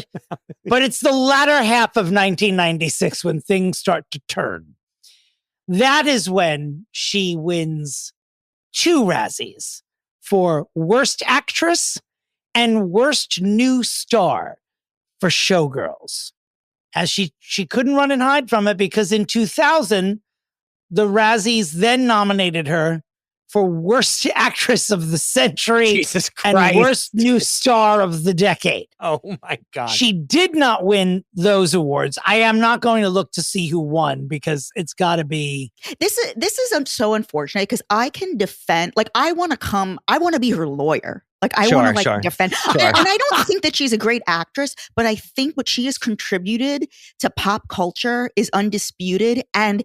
But it's the latter half of 1996 when things start to turn. That is when she wins 2 Razzies for Worst Actress and Worst New Star for Showgirls. As she couldn't run and hide from it, because in 2000, the Razzies then nominated her for Worst Actress of the Century Jesus Christ. and Worst New Star of the Decade. Oh my God. She did not win those awards. I am not going to look to see who won, because it's got to be. This is so unfortunate, because I can defend, like, I want to be her lawyer. Like, I want to defend. And I don't think that she's a great actress, but I think what she has contributed to pop culture is undisputed and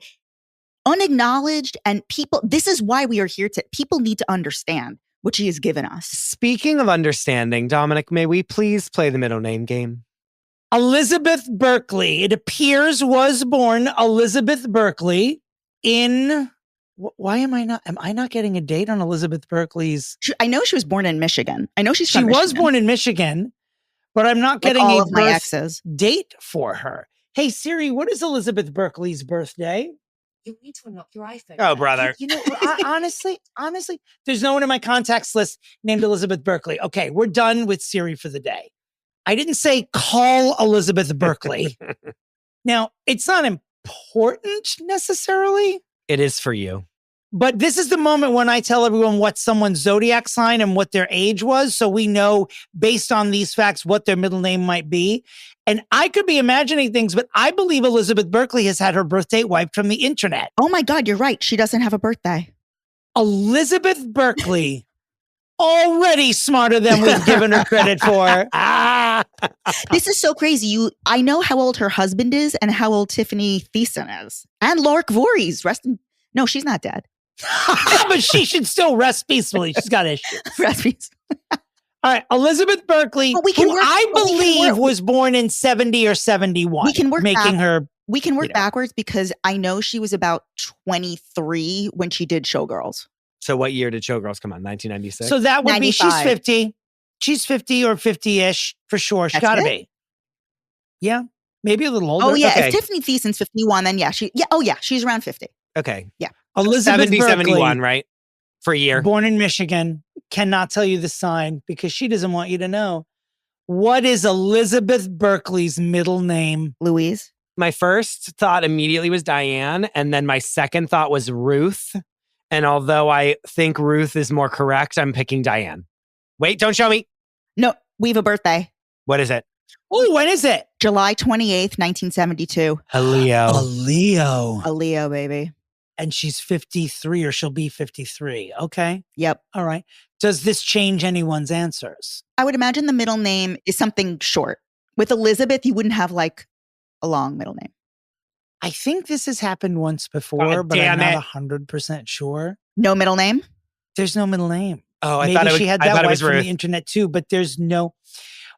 unacknowledged. And this is why we are here people need to understand what she has given us. Speaking of understanding, Dominic, may we please play the middle name game? Elizabeth Berkley, it appears, was born Elizabeth Berkley in... Why am I not getting a date on Elizabeth Berkley's? I know she was born in Michigan. I know she was born in Michigan, but I'm not getting all a of my exes date for her. Hey Siri, what is Elizabeth Berkley's birthday? You need to unlock your iPhone. Oh, brother. You know, honestly, there's no one in my contacts list named Elizabeth Berkley. Okay, we're done with Siri for the day. I didn't say call Elizabeth Berkley. Now, it's not important necessarily. It is for you. But this is the moment when I tell everyone what someone's zodiac sign and what their age was, so we know, based on these facts, what their middle name might be. And I could be imagining things, but I believe Elizabeth Berkley has had her birth date wiped from the internet. Oh my God, you're right. She doesn't have a birthday. Elizabeth Berkley, already smarter than we've given her credit for. This is so crazy. I know how old her husband is and how old Tiffany Thiessen is. And Lark Voorhees. No, she's not dead. But she should still rest peacefully. She's got issues. Rest peacefully. All right, Elizabeth Berkley, I believe was born in 70 or 71. We can work making her. We can work backwards because I know she was about 23 when she did Showgirls. So what year did Showgirls come on? 1996? So that would 95. be, she's 50. She's 50 or 50-ish for sure. She's got to be. Yeah, maybe a little older. Oh, yeah. Okay. If Tiffany Thiessen's 51, then she's around 50. Okay. Yeah. Elizabeth 71, right? For a year. Born in Michigan. Cannot tell you the sign because she doesn't want you to know. What is Elizabeth Berkley's middle name? Louise. My first thought immediately was Diane. And then my second thought was Ruth. And although I think Ruth is more correct, I'm picking Diane. Wait, don't show me. No, we have a birthday. What is it? Oh, when is it? July 28th, 1972. A Leo. A Leo. A Leo, baby. And she's 53 or she'll be 53. Okay. Yep. All right. Does this change anyone's answers? I would imagine the middle name is something short. With Elizabeth, you wouldn't have like a long middle name. I think this has happened once before, but I'm not 100% sure. No middle name? There's no middle name. Oh, Maybe she had that wife from the internet too, but there's no.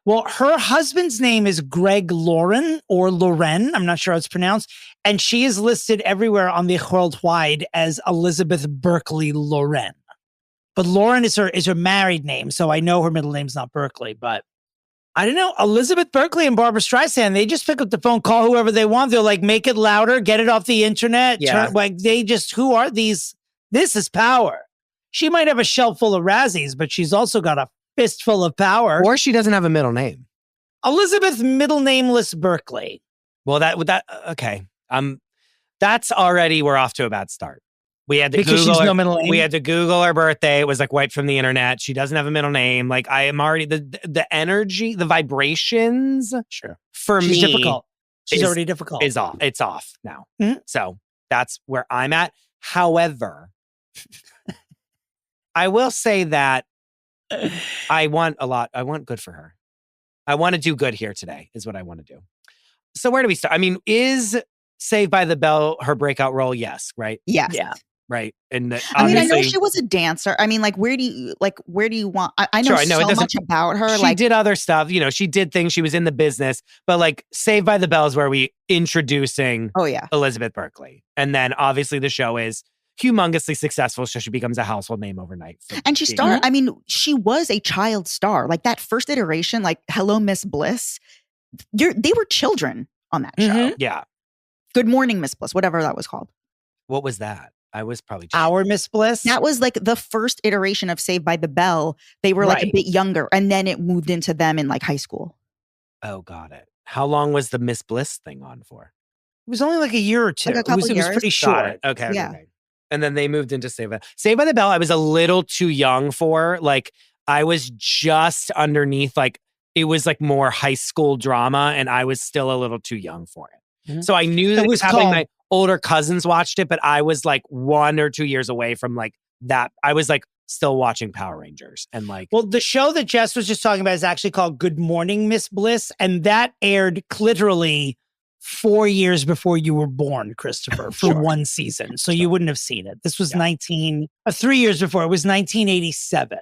Well, her husband's name is Greg Lauren or Loren. I'm not sure how it's pronounced. And she is listed everywhere on the worldwide as Elizabeth Berkley Loren. But Lauren is her married name. So I know her middle name's not Berkley, but I don't know. Elizabeth Berkley and Barbara Streisand, they just pick up the phone, call whoever they want. They're like, make it louder, get it off the internet. Yeah. Who are these? This is power. She might have a shelf full of Razzies, but she's also got a fistful of power. Or she doesn't have a middle name. Elizabeth middle nameless Berkley. Well, okay. That's already, we're off to a bad start. We had to because Google she's her, no middle name. We had to Google her birthday. It was like wiped from the internet. She doesn't have a middle name. Like I am already the energy, the vibrations. Sure. For she's me, difficult. She's already difficult. Is off. It's off now. Mm-hmm. So that's where I'm at. However, I will say that I want a lot. I want good for her. I want to do good here today is what I want to do. So where do we start? I mean, is Saved by the Bell her breakout role? Yes. Right. Yes. Yeah. Right. And I mean, I know she was a dancer. I mean, like, where do you want? I know so much about her. She did other stuff. You know, she did things. She was in the business, but like Saved by the Bell is where we introducing Elizabeth Berkley. And then obviously the show is humongously successful. So she becomes a household name overnight. And she starred, I mean, she was a child star. Like that first iteration, like Hello, Miss Bliss. They were children on that show. Yeah. Good Morning, Miss Bliss, whatever that was called. What was that? I was probably Our Miss Bliss. That was like the first iteration of Saved by the Bell. They were like a bit younger, and then it moved into them in like high school. Oh, got it. How long was the Miss Bliss thing on for? It was only like a year or two. Like it was pretty short. Okay. Yeah. Okay. And then they moved into Saved by the Bell. I was a little too young for. Like I was just underneath. Like it was like more high school drama, and I was still a little too young for it. Mm-hmm. So I knew that it was having my older cousins watched it, but I was like 1 or 2 years away from like that. I was like still watching Power Rangers and like. Well, the show that Jess was just talking about is actually called Good Morning, Miss Bliss. And that aired literally 4 years before you were born, Christopher, for one season. So you wouldn't have seen it. This was 3 years before. It was 1987,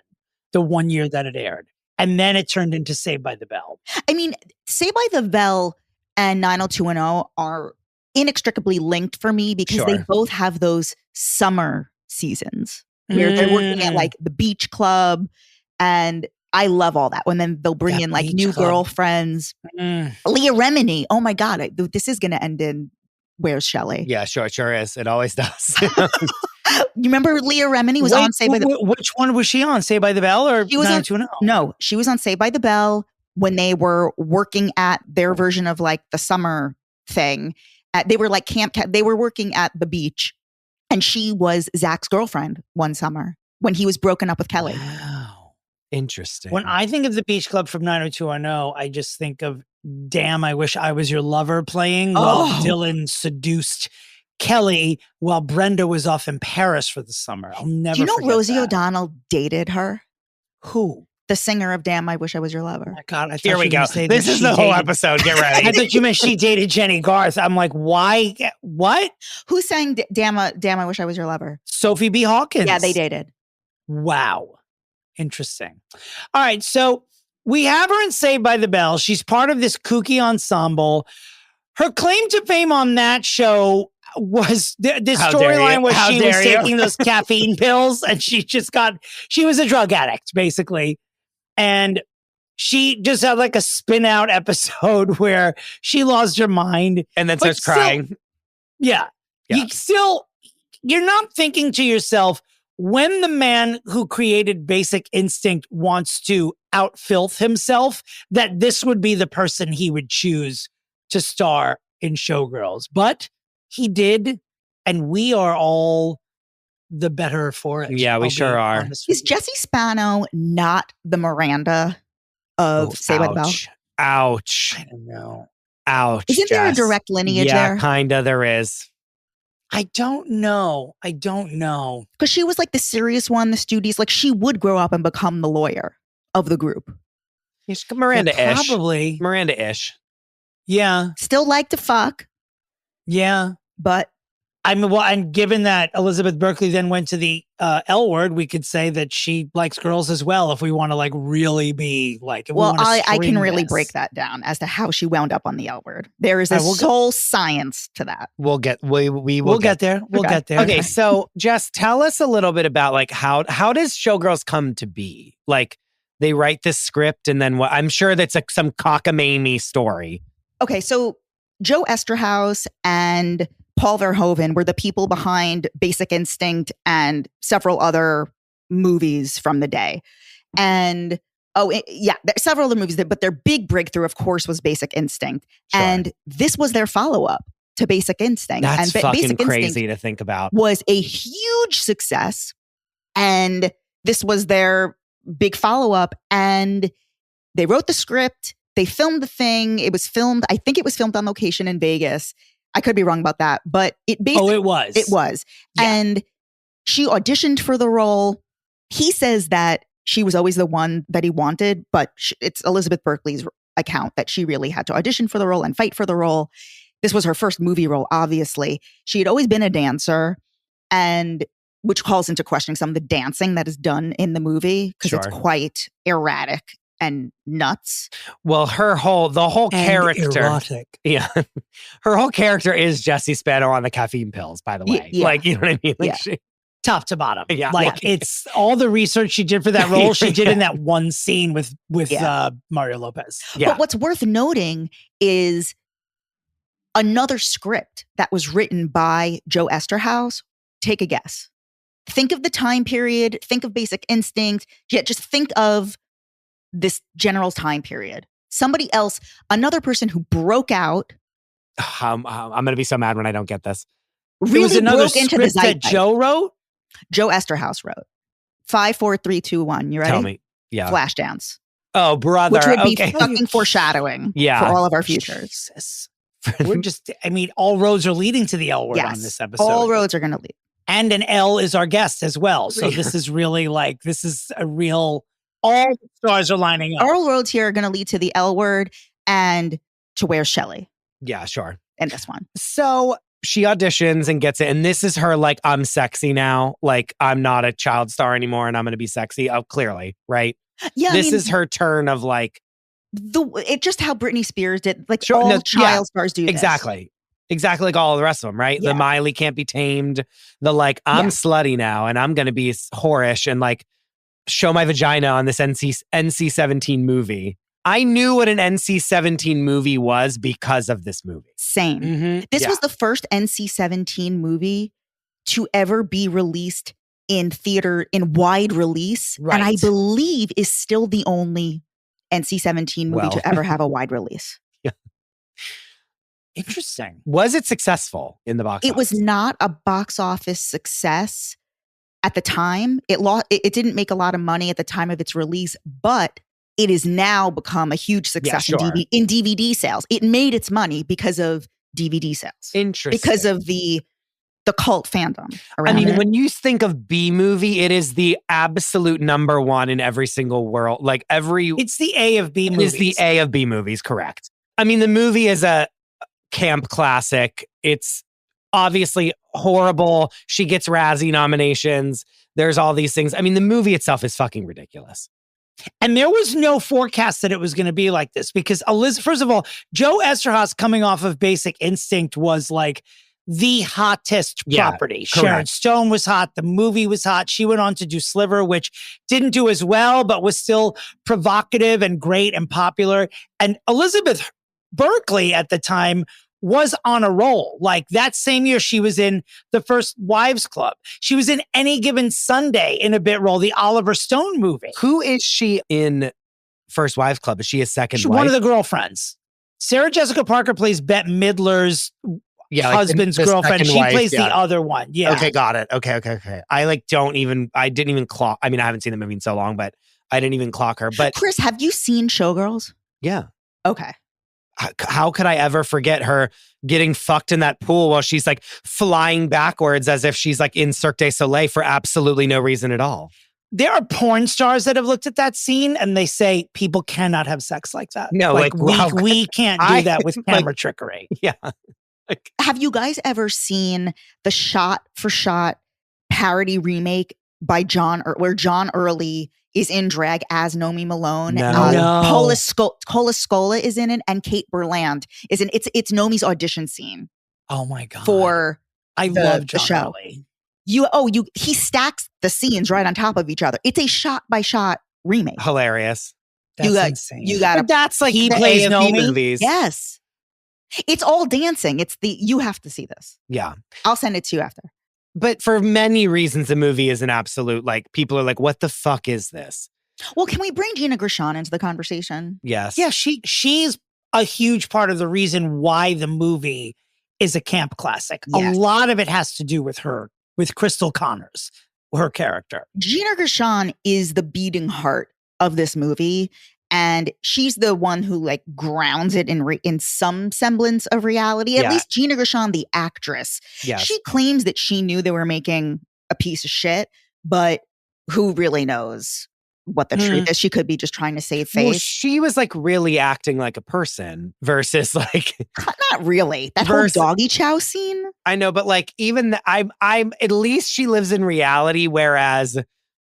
the 1 year that it aired. And then it turned into Saved by the Bell. I mean, Saved by the Bell and 90210 are inextricably linked for me because they both have those summer seasons where they're working at like the beach club, and I love all that. And then they'll bring in like new girlfriends. Leah Remini, oh my God, this is going to end in Where's Shelley? Yeah, sure is. It always does. You remember Leah Remini was on Saved by the Bell? Which one was she on? Saved by the Bell or 90210? No, she was on Saved by the Bell when they were working at their version of like the summer thing. They were like they were working at the beach, and she was Zach's girlfriend one summer when he was broken up with Kelly. Wow. Interesting. When I think of the beach club from 90210, I just think of Damn, I Wish I Was Your Lover playing while Dylan seduced Kelly while Brenda was off in Paris for the summer. I'll never Do you know forget Rosie that. O'Donnell dated her? Who? The singer of Damn, I Wish I Was Your Lover. Oh my God, here we go. This is the whole episode. Get ready. I thought you meant she dated Jenny Garth. I'm like, why? What? Who sang Damn, I Wish I Was Your Lover? Sophie B. Hawkins. Yeah, they dated. Wow. Interesting. All right. So we have her in Saved by the Bell. She's part of this kooky ensemble. Her claim to fame on that show was this storyline where she was taking those caffeine pills and she was a drug addict, basically. And she just had like a spin out episode where she lost her mind. And then starts crying. Yeah. You're not thinking to yourself, when the man who created Basic Instinct wants to out-filth himself, that this would be the person he would choose to star in Showgirls. But he did, and we are all the better for it. Yeah, we sure are. Is Jessie Spano not the Miranda of Saved by the Bell? Ouch. I don't know. Ouch. Isn't there a direct lineage there? Yeah, kinda there is. I don't know. Because she was like the serious one, the studies. Like she would grow up and become the lawyer of the group. Miranda-ish. Probably. Miranda-ish. Yeah. Still like to fuck. Yeah. But I mean, well, and given that Elizabeth Berkley then went to the L Word, we could say that she likes girls as well. If we want to like really be like, well, I can really break that down as to how she wound up on the L Word. There is a whole science to that. We'll get there. We'll get there. Okay, so Jess, tell us a little bit about like how does Showgirls come to be? Like they write this script and then what? I'm sure that's like some cockamamie story. Okay, so Joe Esterhaus and Paul Verhoeven were the people behind Basic Instinct and several other movies from the day. And several other movies, but their big breakthrough, of course, was Basic Instinct. Sure. And this was their follow-up to Basic Instinct. That's and fucking Basic crazy Instinct to think about. Was a huge success. And this was their big follow-up. And they wrote the script. They filmed the thing. I think it was filmed on location in Vegas. I could be wrong about that, but it basically... Oh, it was. It was. Yeah. And she auditioned for the role. He says that she was always the one that he wanted, but it's Elizabeth Berkley's account that she really had to audition for the role and fight for the role. This was her first movie role, obviously. She had always been a dancer, and which calls into question some of the dancing that is done in the movie, because it's quite erratic and nuts. Well, the whole character, erotic. Yeah, her whole character is Jessie Spano on the caffeine pills. By the way, like you know what I mean, like top to bottom. Yeah, like it's all the research she did for that role. She did in that one scene with Mario Lopez. Yeah. But what's worth noting is another script that was written by Joe Esterhaus. Take a guess. Think of the time period. Think of Basic Instinct. Yeah, just think of this general time period. Somebody else, another person who broke out. I'm going to be so mad when I don't get this. Really was another broke into the zeitgeist. That Joe wrote? Joe Esterhaus wrote. 5, 4, 3, 2, 1. You ready? Tell me. Yeah. Flashdance. Oh, brother. Which would be fucking foreshadowing for all of our futures. Jesus. We're just, all roads are leading to the L Word on this episode. All roads are going to lead. And an L is our guest as well. So this is really all the stars are lining up. All roads here are going to lead to the L Word and to Where's Shelley. Yeah, sure. In this one. So she auditions and gets it. And this is her like, I'm sexy now. Like, I'm not a child star anymore and I'm going to be sexy. Oh, clearly, right? Yeah. This is her turn of like. It's just how Britney Spears did. Like all child stars do this. Exactly. Exactly like all the rest of them, right? Yeah. The Miley can't be tamed. The like, I'm slutty now and I'm going to be whorish and like show my vagina on this NC-17 movie. I knew what an NC-17 movie was because of this movie. Same. Mm-hmm. This was the first NC-17 movie to ever be released in theater, in wide release. Right. And I believe is still the only NC-17 movie to ever have a wide release. Yeah. Interesting. Was it successful in the box office? It was not a box office success at the time. It didn't make a lot of money at the time of its release, but it has now become a huge success in DVD sales. It made its money because of DVD sales. Interesting. Because of the cult fandom around it. When you think of B movie, it is the absolute number one in every single world. Like it's the A of B movies. It's the A of B movies, correct. I mean, the movie is a camp classic. It's obviously horrible. She gets Razzie nominations. There's all these things. I mean, the movie itself is fucking ridiculous. And there was no forecast that it was going to be like this because first of all, Joe Eszterhas coming off of Basic Instinct was like the hottest property. Correct. Sharon Stone was hot. The movie was hot. She went on to do Sliver, which didn't do as well, but was still provocative and great and popular. And Elizabeth Berkley at the time was on a roll. Like that same year, she was in The First Wives Club. She was in Any Given Sunday in a bit role, the Oliver Stone movie. Who is she in First Wives Club? Is she a second She's wife? one of the girlfriends. Sarah Jessica Parker plays Bette Midler's husband's girlfriend. She plays the other one. Yeah. Okay, got it. Okay. I didn't even clock. I mean, I haven't seen the movie in so long, but I didn't even clock her. But Chris, have you seen Showgirls? Yeah. Okay. How could I ever forget her getting fucked in that pool while she's like flying backwards as if she's like in Cirque du Soleil for absolutely no reason at all? There are porn stars that have looked at that scene and they say people cannot have sex like that. No, we can't do that with camera trickery. Yeah. Have you guys ever seen the shot-for-shot parody remake by where John Early is in drag as Nomi Malone? No. Paula Scola is in it, and Kate Berland is in it. It's Nomi's audition scene. Oh my God. I love the John show. Early. He stacks the scenes right on top of each other. It's a shot-by-shot remake. Hilarious. That's insane. You got that's like he the plays AFE Nomi? movies. Yes. It's all dancing. You have to see this. Yeah. I'll send it to you after. But for many reasons, the movie is an absolute, like, people are like, what the fuck is this? Well, can we bring Gina Gershon into the conversation? Yes. Yeah, she's a huge part of the reason why the movie is a camp classic. Yes. A lot of it has to do with her, with Crystal Connors, her character. Gina Gershon is the beating heart of this movie. And she's the one who like grounds it in some semblance of reality. At least Gina Gershon, the actress, she claims that she knew they were making a piece of shit, but who really knows what the truth is? She could be just trying to save face. Well, she was like really acting like a person versus like not really. That whole doggy chow scene. I know, but like even I'm at least she lives in reality, whereas.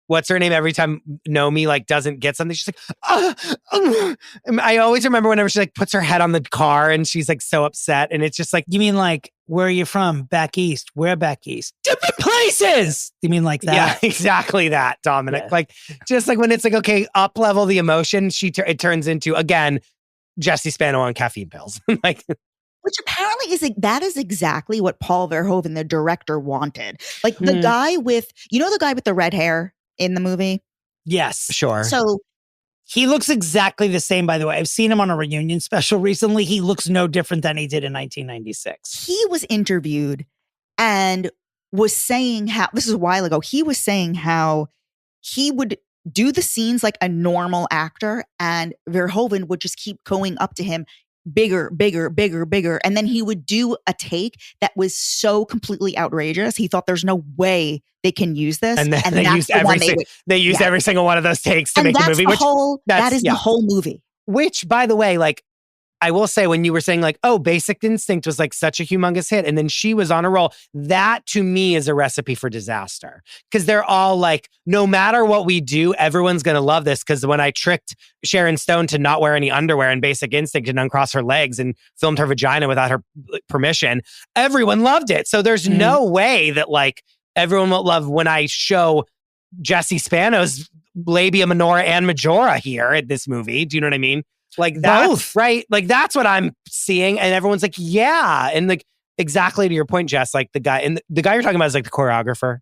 What's her name? Every time Nomi like doesn't get something, she's like, I always remember whenever she like puts her head on the car and she's like so upset. And it's just like, you mean like, where are you from? Back east. Where back east? Different places. You mean like that? Yeah, exactly that, Dominic. Yeah. Like, just like when it's like, okay, up level the emotion, it turns into, again, Jessie Spano on caffeine pills. Like, which apparently is exactly what Paul Verhoeven, the director, wanted. Like the guy with, the guy with the red hair in the movie? Yes. Sure. So he looks exactly the same, by the way. I've seen him on a reunion special recently. He looks no different than he did in 1996. He was interviewed and was saying how, this is a while ago, he was saying how he would do the scenes like a normal actor and Verhoeven would just keep going up to him bigger. And then he would do a take that was so completely outrageous. He thought there's no way they can use this. And then they used every single one of those takes to make the movie. That is the whole movie. Which, by the way, like, I will say when you were saying like, oh, Basic Instinct was like such a humongous hit. And then she was on a roll. That to me is a recipe for disaster. Because they're all like, no matter what we do, everyone's going to love this. Because when I tricked Sharon Stone to not wear any underwear in Basic Instinct and uncross her legs and filmed her vagina without her permission, everyone loved it. So there's no way that like everyone will love when I show Jessie Spano's labia minora and majora here at this movie. Do you know what I mean? Like that's right. Like that's what I'm seeing. And everyone's like, yeah. And like, exactly to your point, Jess, like the guy you're talking about is like the choreographer.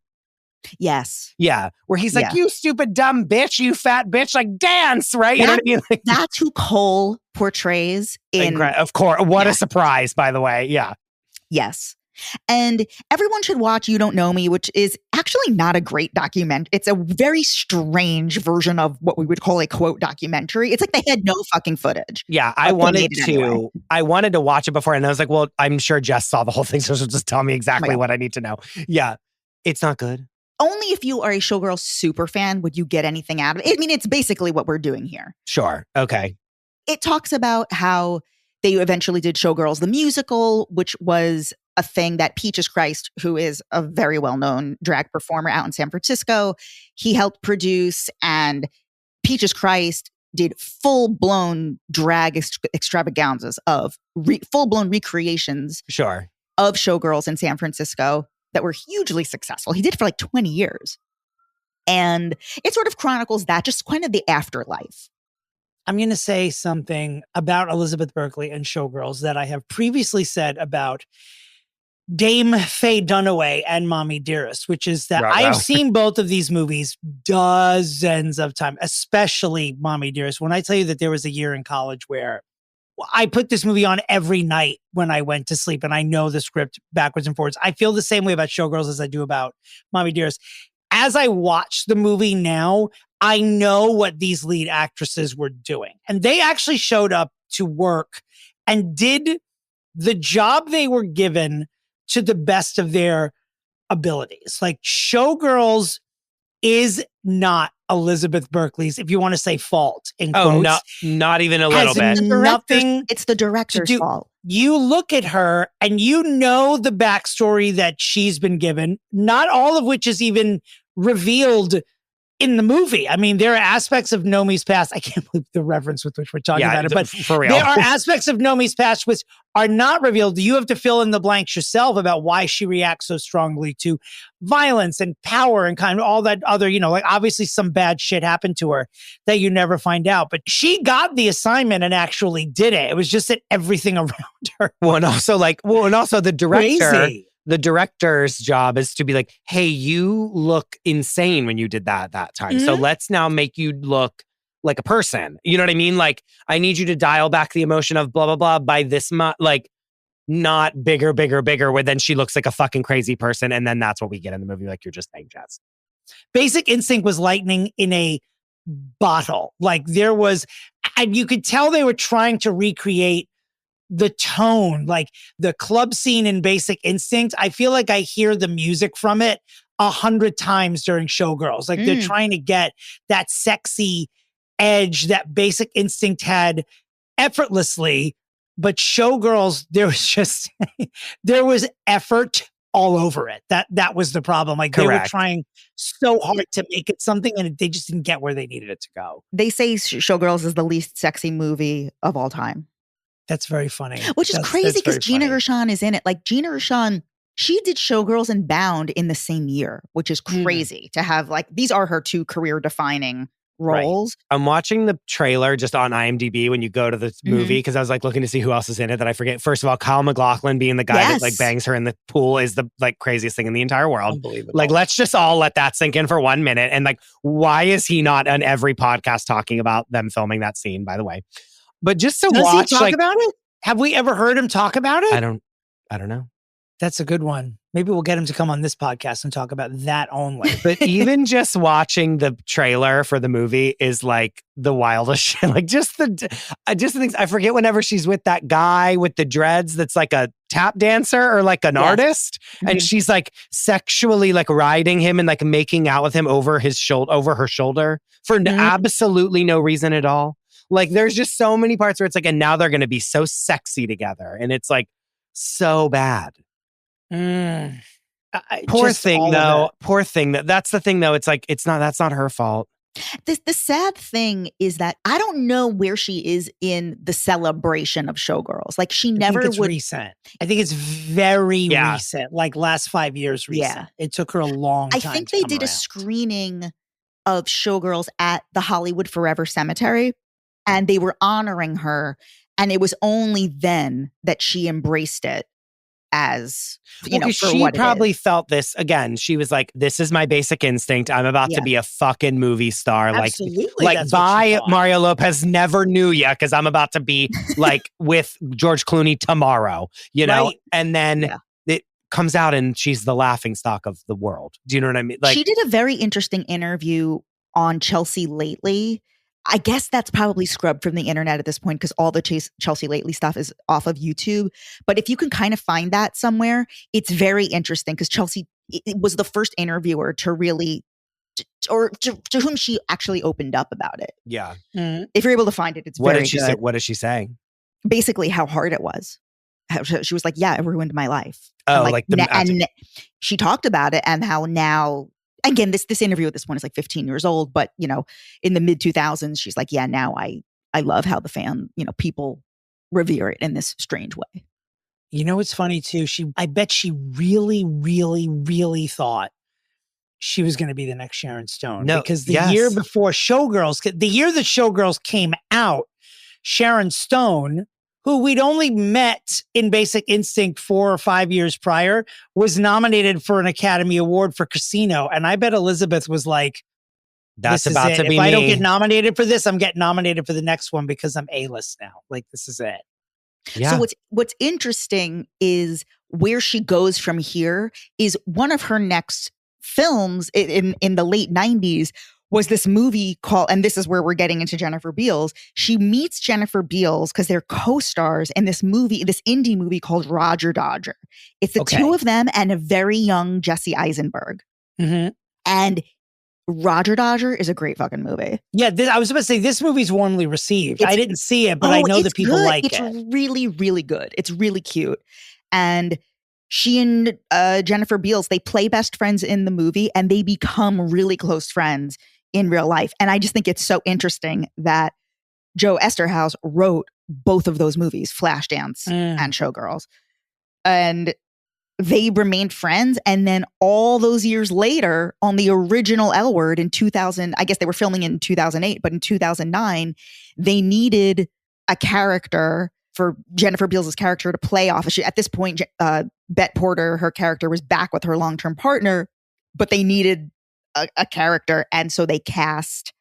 Yes. Yeah. Where he's like, you stupid dumb bitch, you fat bitch, like dance, right? You know what I mean? Like, that's who Cole portrays in. Of course. What a surprise, by the way. Yeah. Yes. And everyone should watch You Don't Know Me, which is actually not a great document. It's a very strange version of what we would call a quote documentary. It's like they had no fucking footage. Yeah, I wanted to watch it before, and I was like, well, I'm sure Jess saw the whole thing, so she'll just tell me exactly what I need to know. Yeah, it's not good. Only if you are a Showgirls super fan would you get anything out of it. I mean, it's basically what we're doing here. Sure. Okay. It talks about how they eventually did Showgirls the musical, which was a thing that Peaches Christ, who is a very well-known drag performer out in San Francisco, he helped produce, and Peaches Christ did full-blown drag extravaganzas of full-blown recreations of showgirls in San Francisco that were hugely successful. He did it for like 20 years. And it sort of chronicles that, just kind of the afterlife. I'm going to say something about Elizabeth Berkley and Showgirls that I have previously said about Dame Faye Dunaway and Mommy Dearest, which is that I have seen both of these movies dozens of times, especially Mommy Dearest. When I tell you that there was a year in college where I put this movie on every night when I went to sleep, and I know the script backwards and forwards. I feel the same way about Showgirls as I do about Mommy Dearest. As I watch the movie now, I know what these lead actresses were doing. And they actually showed up to work and did the job they were given to the best of their abilities. Like, Showgirls is not Elizabeth Berkley's, if you want to say fault, in quotes. Oh, not even a little bit. It's the director's fault. You look at her and you know the backstory that she's been given, not all of which is even revealed in the movie. I mean, there are aspects of Nomi's past. I can't believe the reference with which we're talking about it, but for real. There are aspects of Nomi's past which are not revealed. You have to fill in the blanks yourself about why she reacts so strongly to violence and power and kind of all that other, like obviously some bad shit happened to her that you never find out. But she got the assignment and actually did it. It was just that everything around her. And also the director. Crazy. The director's job is to be like, hey, you look insane when you did that time. Mm-hmm. So let's now make you look like a person. You know what I mean? Like, I need you to dial back the emotion of blah, blah, blah by this much. Like, not bigger, where then she looks like a fucking crazy person. And then that's what we get in the movie, like you're just saying, Jess. Basic Instinct was lightning in a bottle. Like, there was, and you could tell they were trying to recreate the tone, like the club scene in Basic Instinct. I feel like I hear the music from it 100 times during Showgirls. Like, they're trying to get that sexy edge that Basic Instinct had effortlessly, but Showgirls, there was effort all over it. That was the problem. Like, Correct. They were trying so hard to make it something, and they just didn't get where they needed it to go. They say Showgirls is the least sexy movie of all time. That's very funny. Which is crazy because Gina Gershon is in it. Like, Gina Gershon, she did Showgirls and Bound in the same year, which is crazy to have. Like, these are her two career-defining roles. Right. I'm watching the trailer just on IMDb when you go to the movie, because I was like looking to see who else is in it that I forget. First of all, Kyle MacLachlan being the guy that like bangs her in the pool is the like craziest thing in the entire world. Unbelievable. Like, let's just all let that sink in for 1 minute. And like, why is he not on every podcast talking about them filming that scene, by the way? But just to watch, he talk about it? Have we ever heard him talk about it? I don't know. That's a good one. Maybe we'll get him to come on this podcast and talk about that only. But even just watching the trailer for the movie is like the wildest shit. Like, just the things. I forget whenever she's with that guy with the dreads that's like a tap dancer or like an artist. Mm-hmm. And she's like sexually like riding him and like making out with him over her shoulder for absolutely no reason at all. Like, there's just so many parts where it's like, and now they're going to be so sexy together. And it's like, so bad. Poor thing, though. Poor thing. That's the thing, though. It's like, that's not her fault. The sad thing is that I don't know where she is in the celebration of Showgirls. Like, she never would. Recent. I think it's very recent, like last 5 years recent. Yeah. It took her a long time. I think they did a screening of Showgirls at the Hollywood Forever Cemetery. And they were honoring her. And it was only then that she embraced it as, for what it is. She probably felt this, again, she was like, this is my basic instinct. I'm about to be a fucking movie star. Absolutely. Like bye, Mario Lopez, never knew ya, because I'm about to be like with George Clooney tomorrow, you know? Right. And then it comes out and she's the laughingstock of the world. Do you know what I mean? Like, she did a very interesting interview on Chelsea Lately. I guess that's probably scrubbed from the internet at this point because all the Chelsea Lately stuff is off of YouTube. But if you can kind of find that somewhere, it's very interesting because Chelsea was the first interviewer to really, or to whom she actually opened up about it. Yeah. If you're able to find it, it's very good. What is she saying? Basically how hard it was. She was like, yeah, it ruined my life. Oh, and she talked about it and how now, again, this interview at this point is like 15 years old, but in the mid 2000s, she's like, yeah, now I love how the people revere it in this strange way. It's funny too. I bet she really, really, really thought she was going to be the next Sharon Stone. No, because the year before the year that Showgirls came out, Sharon Stone, who we'd only met in Basic Instinct 4 or 5 years prior, was nominated for an Academy Award for Casino. And I bet Elizabeth was like, that's about to be me. If I don't get nominated for this, I'm getting nominated for the next one because I'm A-list now. Like, this is it. Yeah. So what's interesting is where she goes from here is one of her next films in the late 90s was this movie called, and this is where we're getting into Jennifer Beals. She meets Jennifer Beals because they're co-stars in this indie movie called Roger Dodger. It's the two of them and a very young Jesse Eisenberg. Mm-hmm. And Roger Dodger is a great fucking movie. Yeah, I was about to say, this movie's warmly received. I didn't see it, but I know that people like it. It's really, really good. It's really cute. And she and Jennifer Beals, they play best friends in the movie and they become really close friends in real life. And I just think it's so interesting that Joe Esterhaus wrote both of those movies, Flashdance and Showgirls. And they remained friends. And then all those years later, on the original L Word in 2000, I guess they were filming in 2008, but in 2009, they needed a character for Jennifer Beals' character to play off. At this point, Bette Porter, her character, was back with her long-term partner, but they needed a character. And so they cast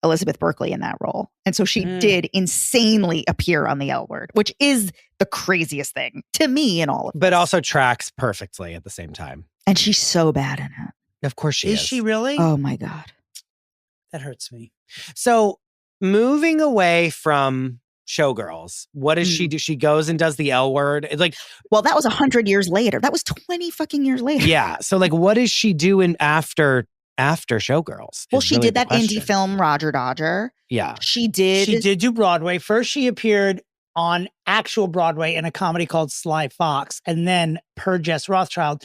Elizabeth Berkley in that role. And so she did insanely appear on the L Word, which is the craziest thing to me in all of it. But also tracks perfectly at the same time. And she's so bad in it. Of course she is. Is she really? Oh my God. That hurts me. So moving away from Showgirls, what does she do? She goes and does the L Word. It's like, well, that was 100 years later. That was 20 fucking years later. Yeah. So like, what is she doing after Showgirls? Well, she did that indie film, Roger Dodger. Yeah. She did do Broadway. First, she appeared on actual Broadway in a comedy called Sly Fox. And then per Jess Rothschild,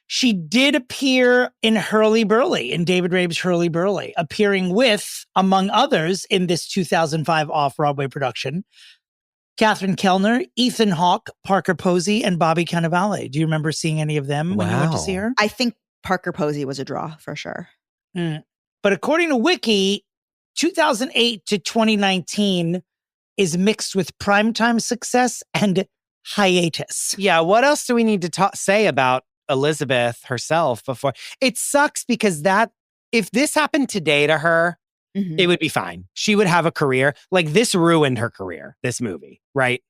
she did appear in Hurly Burly, in David Rabe's Hurly Burly, appearing with, among others, in this 2005 off-Broadway production, Catherine Kellner, Ethan Hawke, Parker Posey, and Bobby Cannavale. Do you remember seeing any of them when you went to see her? I think Parker Posey was a draw for sure. But according to Wiki, 2008 to 2019 is mixed with primetime success and hiatus. Yeah, what else do we need to say about Elizabeth herself before? It sucks because if this happened today to her, it would be fine. She would have a career. Like, this ruined her career, this movie, right?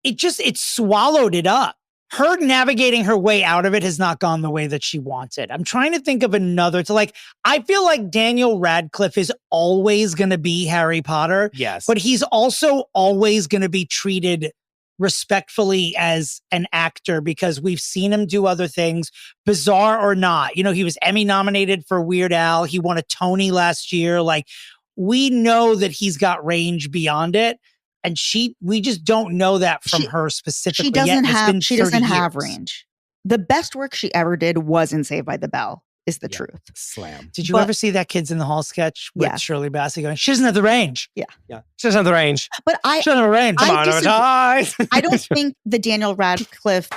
It swallowed it up. Her navigating her way out of it has not gone the way that she wanted. I'm trying to think of another I feel like Daniel Radcliffe is always going to be Harry Potter. Yes. But he's also always going to be treated respectfully as an actor because we've seen him do other things, bizarre or not. He was Emmy nominated for Weird Al. He won a Tony last year. Like, we know that he's got range beyond it. And we just don't know that from her specifically. She doesn't have range. The best work she ever did was in Saved by the Bell, is the truth. Slam. Did you ever see that Kids in the Hall sketch with Shirley Bassey going, she doesn't have the range? Yeah. She doesn't have the range. But she doesn't have the range. Come on, I don't think the Daniel Radcliffe.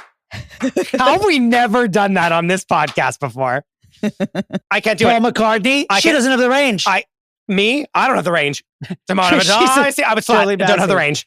How have we never done that on this podcast before? I can't do Paul McCartney? She doesn't have the range. I don't have the range. I would slide. I don't have the range.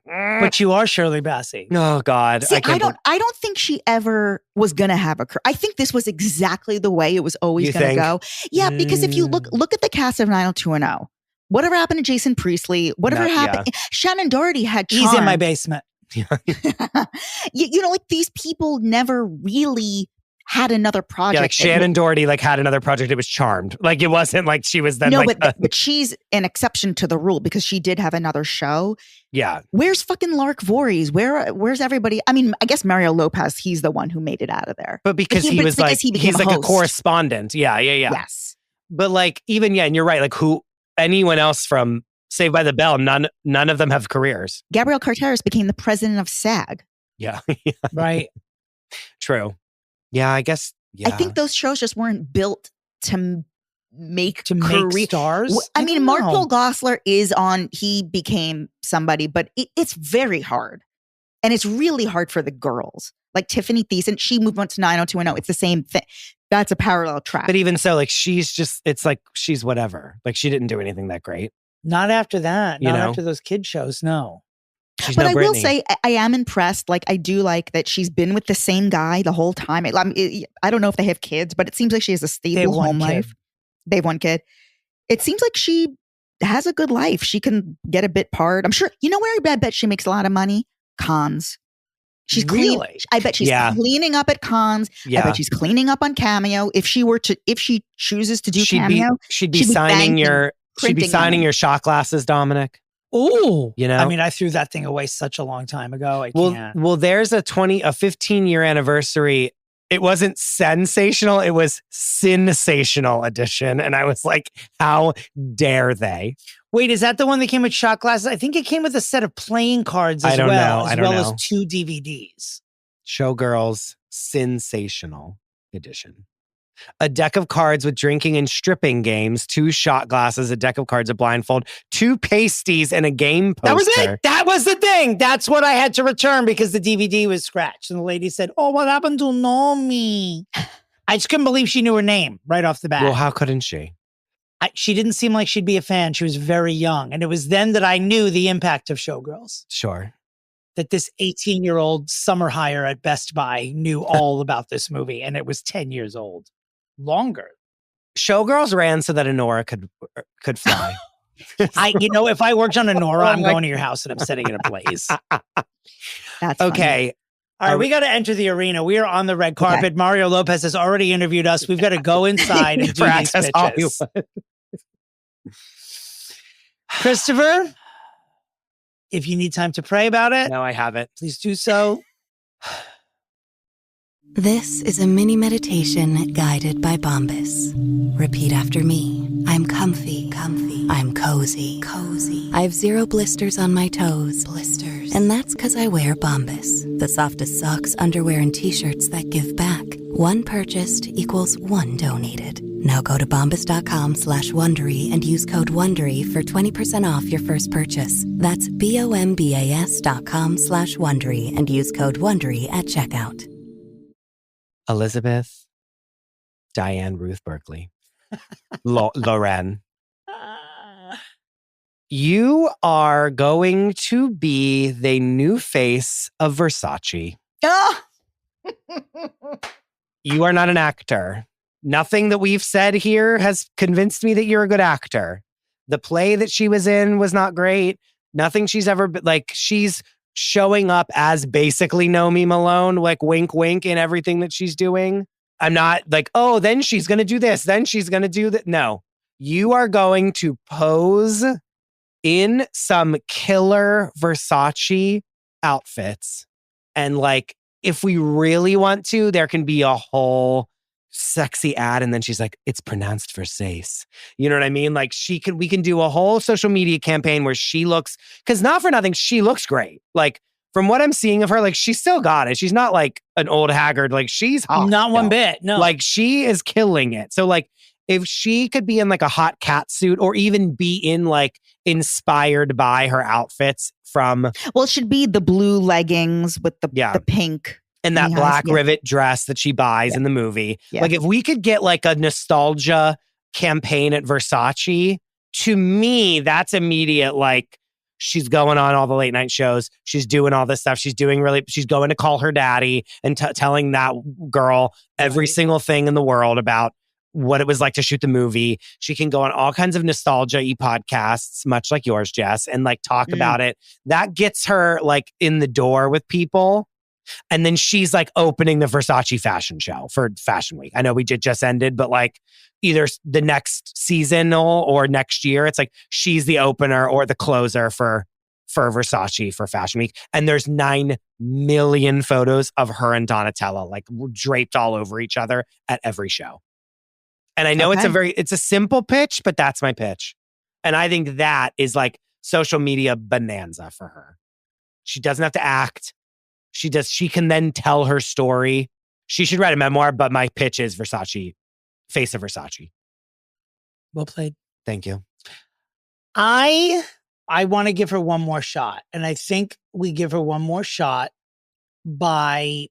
But you are Shirley Bassey. Oh God. See, I don't think she ever was gonna have a career. I think this was exactly the way it was always gonna go. Yeah, because if you look at the cast of 90210, whatever happened to Jason Priestley, whatever happened, Shannon Doherty had charm. He's in my basement. Like, these people never really had another project. Yeah, like Shannon Doherty had another project. It was Charmed. Like, it wasn't like she was then. No, but she's an exception to the rule because she did have another show. Yeah. Where's fucking Lark Voorhees? Where's everybody? I mean, I guess Mario Lopez, he's the one who made it out of there. But because he's like a correspondent. Yeah. Yes. But and you're right. Like, anyone else from Saved by the Bell, none of them have careers. Gabrielle Carteris became the president of SAG. Yeah. Right. True. Yeah, I guess. Yeah. I think those shows just weren't built to make stars. I mean, Mark Paul Gosselaar he became somebody, but it's very hard. And it's really hard for the girls. Like Tiffany Thiessen, she moved on to 90210. It's the same thing. That's a parallel track. But even so, like it's like she's whatever. Like she didn't do anything that great. Not after that. Not after those kid shows. No. But I will say I am impressed. Like I do like that she's been with the same guy the whole time. I don't know if they have kids, but it seems like she has a stable home life. They have one kid. It seems like she has a good life. She can get a bit part. I'm sure. You know where I bet she makes a lot of money? Cons. She's really? I bet she's cleaning up at cons. Yeah. I bet she's cleaning up on Cameo. If she chooses to do Cameo, she'd be signing your shot glasses, Dominic. Oh, you know, I mean, I threw that thing away such a long time ago. I can't. Well, there's a 15-year anniversary. It wasn't sensational. It was sensational edition. And I was like, how dare they? Wait, is that the one that came with shot glasses? I think it came with a set of playing cards as well as 2 DVDs. Showgirls sensational edition. A deck of cards with drinking and stripping games, 2 shot glasses, a deck of cards, a blindfold, 2 pasties, and a game poster. That was it. That was the thing. That's what I had to return because the DVD was scratched. And the lady said, "Oh, what happened to Nomi?" I just couldn't believe she knew her name right off the bat. Well, how couldn't she? She didn't seem like she'd be a fan. She was very young. And it was then that I knew the impact of Showgirls. Sure. That this 18-year-old summer hire at Best Buy knew all about this movie. And it was 10 years old. Longer. Showgirls ran so that Honora could fly. If I worked on Honora, I'm going to your house and I'm setting it ablaze. That's okay. Funny. All right, we got to enter the arena. We are on the red carpet. Okay. Mario Lopez has already interviewed us. We've got to go inside and do these pitches. Christopher, if you need time to pray about it. No, I haven't. Please do so. This is a mini meditation guided by Bombas. Repeat after me. I'm comfy. I'm cozy. I have 0 blisters on my toes. And that's because I wear Bombas, the softest socks, underwear, and t-shirts that give back. 1 purchased equals 1 donated. Now go to bombas.com/Wondery and use code Wondery for 20% off your first purchase. That's BOMBAS.com/Wondery and use code Wondery at checkout. Elizabeth, Diane, Ruth Berkley, Loren. You are going to be the new face of Versace. You are not an actor. Nothing that we've said here has convinced me that you're a good actor. The play that she was in was not great. Nothing she's ever been like. She's showing up as basically Nomi Malone, like wink, wink in everything that she's doing. I'm not like, oh, then she's going to do this. Then she's going to do that. No, you are going to pose in some killer Versace outfits. And like, if we really want to, there can be a whole sexy ad. And then she's like, it's pronounced Versace. You know what I mean? Like we can do a whole social media campaign where she looks, because not for nothing, she looks great. Like from what I'm seeing of her, like she's still got it. She's not like an old haggard. Like she's hot. Not one bit. No. Like she is killing it. So like if she could be in like a hot cat suit or even be in like inspired by her outfits from. Well, it should be the blue leggings with the pink. And that black rivet dress that she buys in the movie. Yeah. Like if we could get like a nostalgia campaign at Versace, to me, that's immediate. Like she's going on all the late night shows. She's doing all this stuff. She's going to call her daddy and telling that girl every single thing in the world about what it was like to shoot the movie. She can go on all kinds of nostalgia-y podcasts, much like yours, Jess, and like talk about it. That gets her like in the door with people. And then she's like opening the Versace fashion show for Fashion Week. I know we just ended, but like either the next season or next year, it's like she's the opener or the closer for Versace for Fashion Week. And there's 9 million photos of her and Donatella like draped all over each other at every show. And I know it's a simple pitch, but that's my pitch. And I think that is like social media bonanza for her. She doesn't have to act. She can then tell her story. She should write a memoir, but my pitch is Versace, Face of Versace. Well played. Thank you. I want to give her one more shot. And I think we give her one more shot by,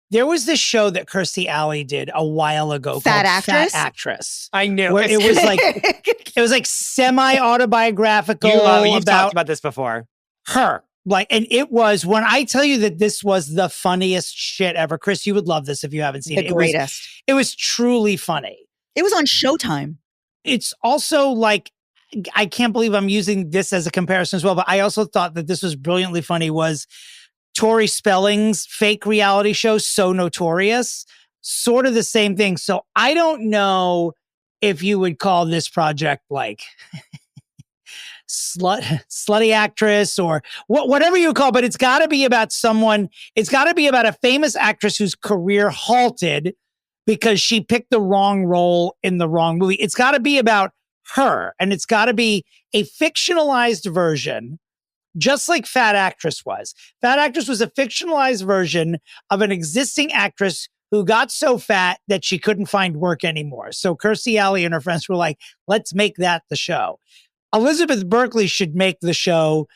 there was this show that Kirstie Alley did a while ago Fat called Actress? Fat Actress. I knew. Where it was like semi-autobiographical. You've talked about this before. Her. And it was, when I tell you that this was the funniest shit ever, Chris, you would love this if you haven't seen it. The greatest. It was truly funny. It was on Showtime. It's also like, I can't believe I'm using this as a comparison as well, but I also thought that this was brilliantly funny, was Tori Spelling's fake reality show, So Notorious. Sort of the same thing. So I don't know if you would call this project like slutty actress or whatever you call, but it's got to be about someone. It's got to be about a famous actress whose career halted because she picked the wrong role in the wrong movie. It's got to be about her, and it's got to be a fictionalized version, just like Fat Actress was. Fat Actress was a fictionalized version of an existing actress who got so fat that she couldn't find work anymore. So Kirstie Alley and her friends were like, let's make that the show. Elizabeth Berkley should make the show.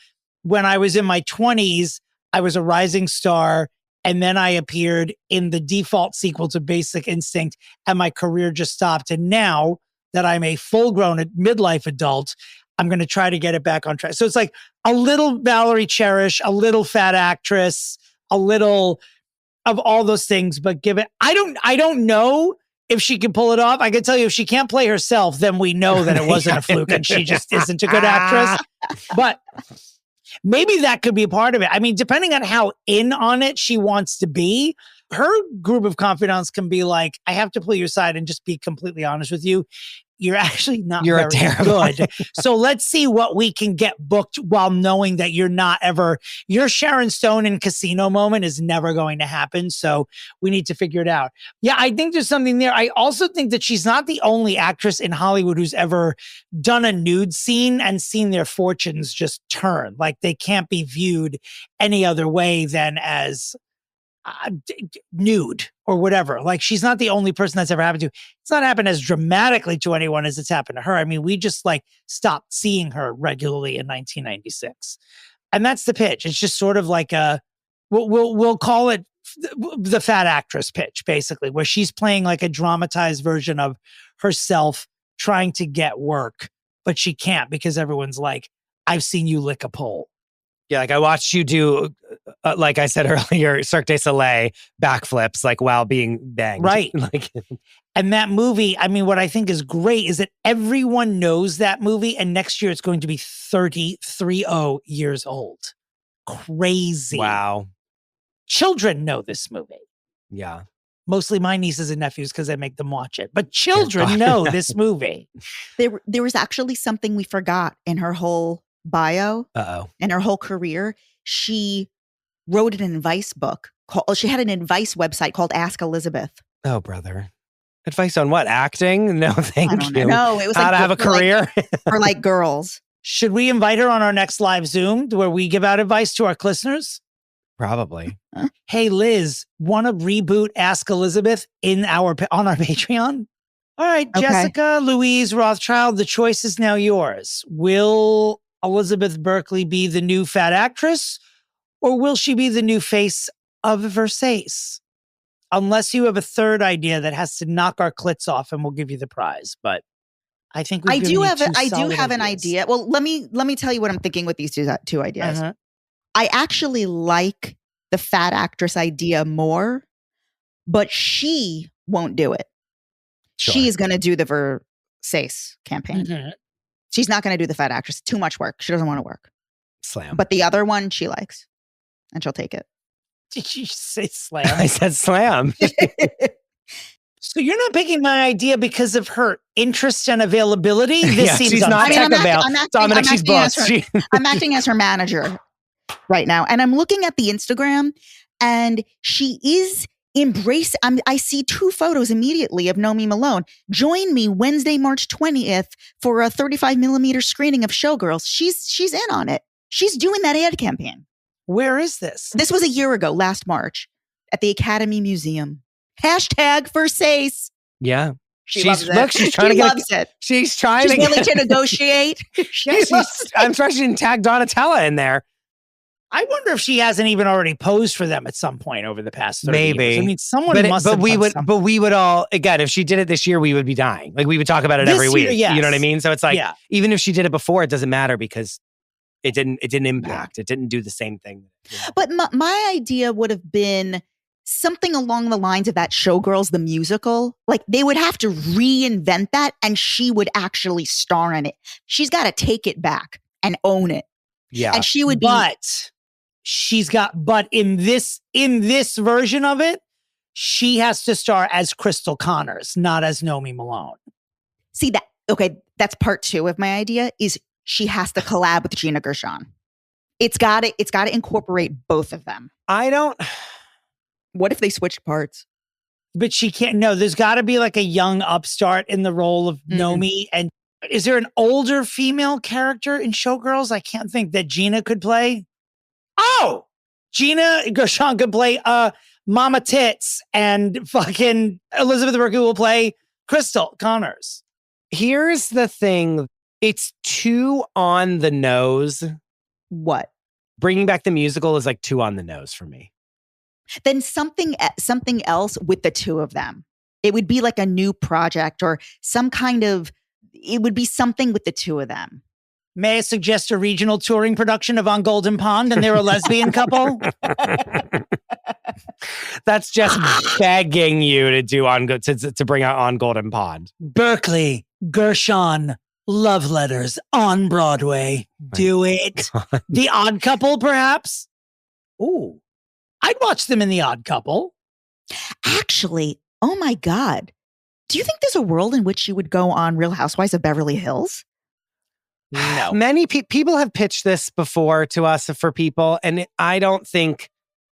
When I was in my 20s, I was a rising star, and then I appeared in the default sequel to Basic Instinct, and my career just stopped. And now that I'm a full-grown midlife adult, I'm going to try to get it back on track. So it's like a little Valerie Cherish, a little Fat Actress, a little of all those things, but give it, I don't know if she can pull it off. I can tell you, if she can't play herself, then we know that it wasn't a fluke and she just isn't a good actress. But maybe that could be a part of it. I mean, depending on how in on it she wants to be, her group of confidants can be like, I have to pull your side and just be completely honest with you. You're actually not very good. So let's see what we can get booked while knowing that you're not ever, your Sharon Stone in Casino moment is never going to happen. So we need to figure it out. Yeah, I think there's something there. I also think that she's not the only actress in Hollywood who's ever done a nude scene and seen their fortunes just turn. Like they can't be viewed any other way than as nude or whatever. Like she's not the only person that's ever happened to. It's not happened as dramatically to anyone as it's happened to her. I mean, we just like stopped seeing her regularly in 1996. And that's the pitch. It's just sort of like we'll call it the Fat Actress pitch, basically, where she's playing like a dramatized version of herself trying to get work, but she can't because everyone's like, I've seen you lick a pole. Yeah, like I watched you do, like I said earlier, Cirque du Soleil backflips, like while being banged. Right. Like, and that movie, I mean, what I think is great is that everyone knows that movie, and next year it's going to be 30 years old. Crazy. Wow. Children know this movie. Yeah. Mostly my nieces and nephews because I make them watch it. But children know this movie. There was actually something we forgot in her whole bio and her whole career. She wrote an advice book she had an advice website called Ask Elizabeth. Oh, brother. Advice on what? Acting? No, thank you. No, it was how to have a career for like girls. Should we invite her on our next live Zoom where we give out advice to our listeners? Probably. Hey, Liz, want to reboot Ask Elizabeth on our Patreon? All right, okay. Jessica, Louise, Rothschild, the choice is now yours. Will Elizabeth Berkley be the new Fat Actress, or will she be the new face of Versace? Unless you have a third idea that has to knock our clits off, and we'll give you the prize. But I think I do have an idea. Well, let me tell you what I'm thinking with these two ideas. Uh-huh. I actually like the Fat Actress idea more, but she won't do it. Sure. She is going to do the Versace campaign. Mm-hmm. She's not going to do the Fat Actress. Too much work. She doesn't want to work. Slam. But the other one she likes, and she'll take it. Did you say slam? I said slam. So you're not picking my idea because of her interest and availability? This seems she's not tech available. Dominick, she's boss. I'm acting as her manager right now. And I'm looking at the Instagram, and she is embrace. I see 2 photos immediately of Nomi Malone. Join me Wednesday, March 20th for a 35mm screening of Showgirls. She's in on it. She's doing that ad campaign. Where is this? This was a year ago, last March, at the Academy Museum. Hashtag Versace. Yeah. She loves it. Look, she's trying to get it. She's trying She's willing to negotiate. I'm sure she didn't tag Donatella in there. I wonder if she hasn't even already posed for them at some point over the past 30 Maybe. years. I mean, someone must have done something. But we would all, again, if she did it this year, we would be dying. Like we would talk about it every week. Yes. You know what I mean? So it's like, even if she did it before, it doesn't matter because it didn't impact. It didn't do the same thing. But my idea would have been something along the lines of that Showgirls, the musical. Like they would have to reinvent that and she would actually star in it. She's got to take it back and own it. Yeah. And she would be. But in this version of it, she has to star as Crystal Connors, not as Nomi Malone. See that? Okay. That's part 2 of my idea is she has to collab with Gina Gershon. It's got to incorporate both of them. What if they switched parts? But she can't. No, there's got to be like a young upstart in the role of Nomi. And is there an older female character in Showgirls? I can't think that Gina could play. Oh, Gina Gershon could play Mama Tits, and fucking Elizabeth Berkley will play Crystal Connors. Here's the thing. It's too on the nose. What? Bringing back the musical is like too on the nose for me. Then something else with the two of them. It would be like a new project or some kind of, it would be something with the two of them. May I suggest a regional touring production of On Golden Pond and they're a lesbian couple? That's just begging you to do to bring out On Golden Pond. Berkley, Gershon, love letters on Broadway. Do it. The Odd Couple, perhaps? Ooh, I'd watch them in The Odd Couple. Actually, oh my God. Do you think there's a world in which you would go on Real Housewives of Beverly Hills? No. Many people have pitched this before to us for people, and I think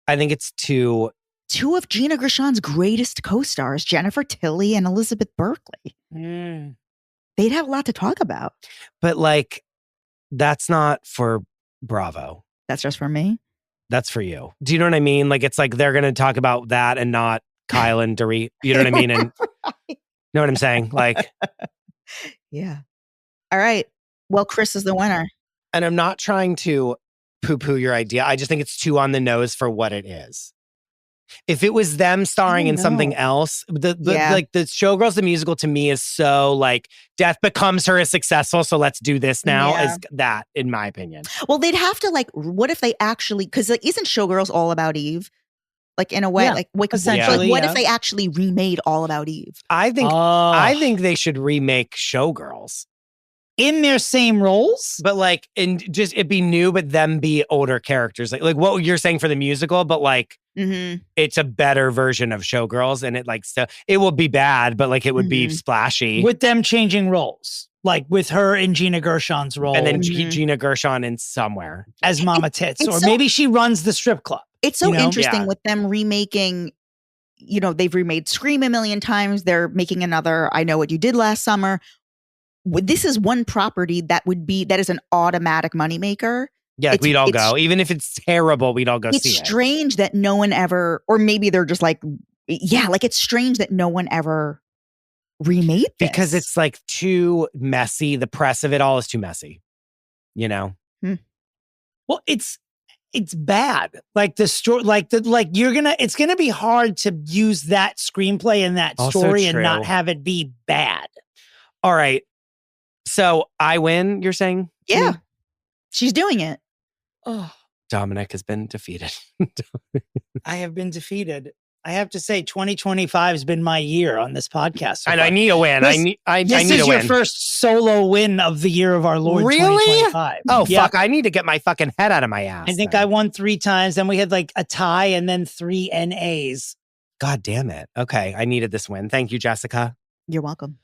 it's too. Two of Gina Gershon's greatest co-stars, Jennifer Tilly and Elizabeth Berkley. They'd have a lot to talk about. But like, that's not for Bravo. That's just for me? That's for you. Do you know what I mean? Like, it's like they're going to talk about that and not Kyle and Dorit. You know what I mean? And know what I'm saying? Like, yeah. All right. Well, Chris is the winner. And I'm not trying to poo-poo your idea. I just think it's too on the nose for what it is. If it was them starring in something else, like the Showgirls, the musical to me is so like death becomes her as successful. So let's do this now as that, in my opinion. Well, they'd have to like, what if they actually, because like, isn't Showgirls all about Eve? Like in a way, like essentially, what if they actually remade All About Eve? I think they should remake Showgirls. In their same roles, but like, and just it be new, but them be older characters, like what you're saying for the musical, but like it's a better version of Showgirls, and it like it will be bad, but like it would be splashy with them changing roles, like with her in Gina Gershon's role, and then Gina Gershon in somewhere as Mama Tits, or maybe she runs the strip club. It's so interesting with them remaking. You know, they've remade Scream a million times. They're making another I Know What You Did Last Summer. This is one property that is an automatic moneymaker. Yeah, we'd all go. Even if it's terrible, we'd all go see it. It's strange that no one ever, or maybe they're just like, like it's strange that no one ever remade this. Because it's like too messy. The press of it all is too messy, you know? Well, it's bad. Like the story, it's gonna be hard to use that screenplay and that story and not have it be bad. All right. So I win, you're saying? Yeah. She's doing it. Oh, Dominick has been defeated. I have been defeated. I have to say 2025 has been my year on this podcast. And I need a win. I need a win. This is your first solo win of the year of our Lord 2025. Oh, fuck. I need to get my fucking head out of my ass. I think I won 3 times. Then we had like a tie and then 3 NAs. God damn it. Okay. I needed this win. Thank you, Jessica. You're welcome.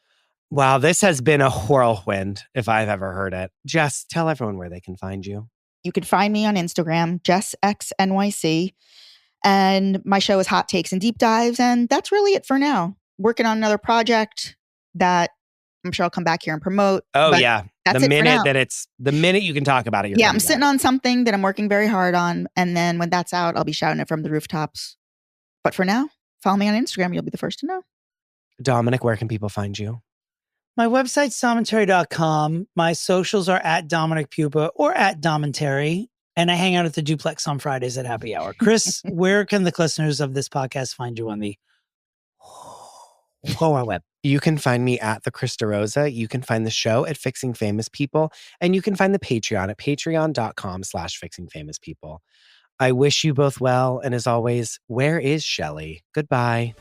Wow, this has been a whirlwind, if I've ever heard it. Jess, tell everyone where they can find you. You can find me on Instagram, JessXNYC. And my show is Hot Takes and Deep Dives. And that's really it for now. Working on another project that I'm sure I'll come back here and promote. Oh, yeah. That's the it minute for now. that the minute you can talk about it. I'm sitting on something that I'm working very hard on. And then when that's out, I'll be shouting it from the rooftops. But for now, follow me on Instagram. You'll be the first to know. Dominick, where can people find you? My website's Domentary.com. My socials are at Dominick Pupa or at Domentary. And I hang out at the Duplex on Fridays at happy hour. Chris, where can the listeners of this podcast find you on the whole web? You can find me at the Chris DeRosa. You can find the show at Fixing Famous People. And you can find the Patreon at patreon.com/fixingfamouspeople. I wish you both well. And as always, where is Shelley? Goodbye.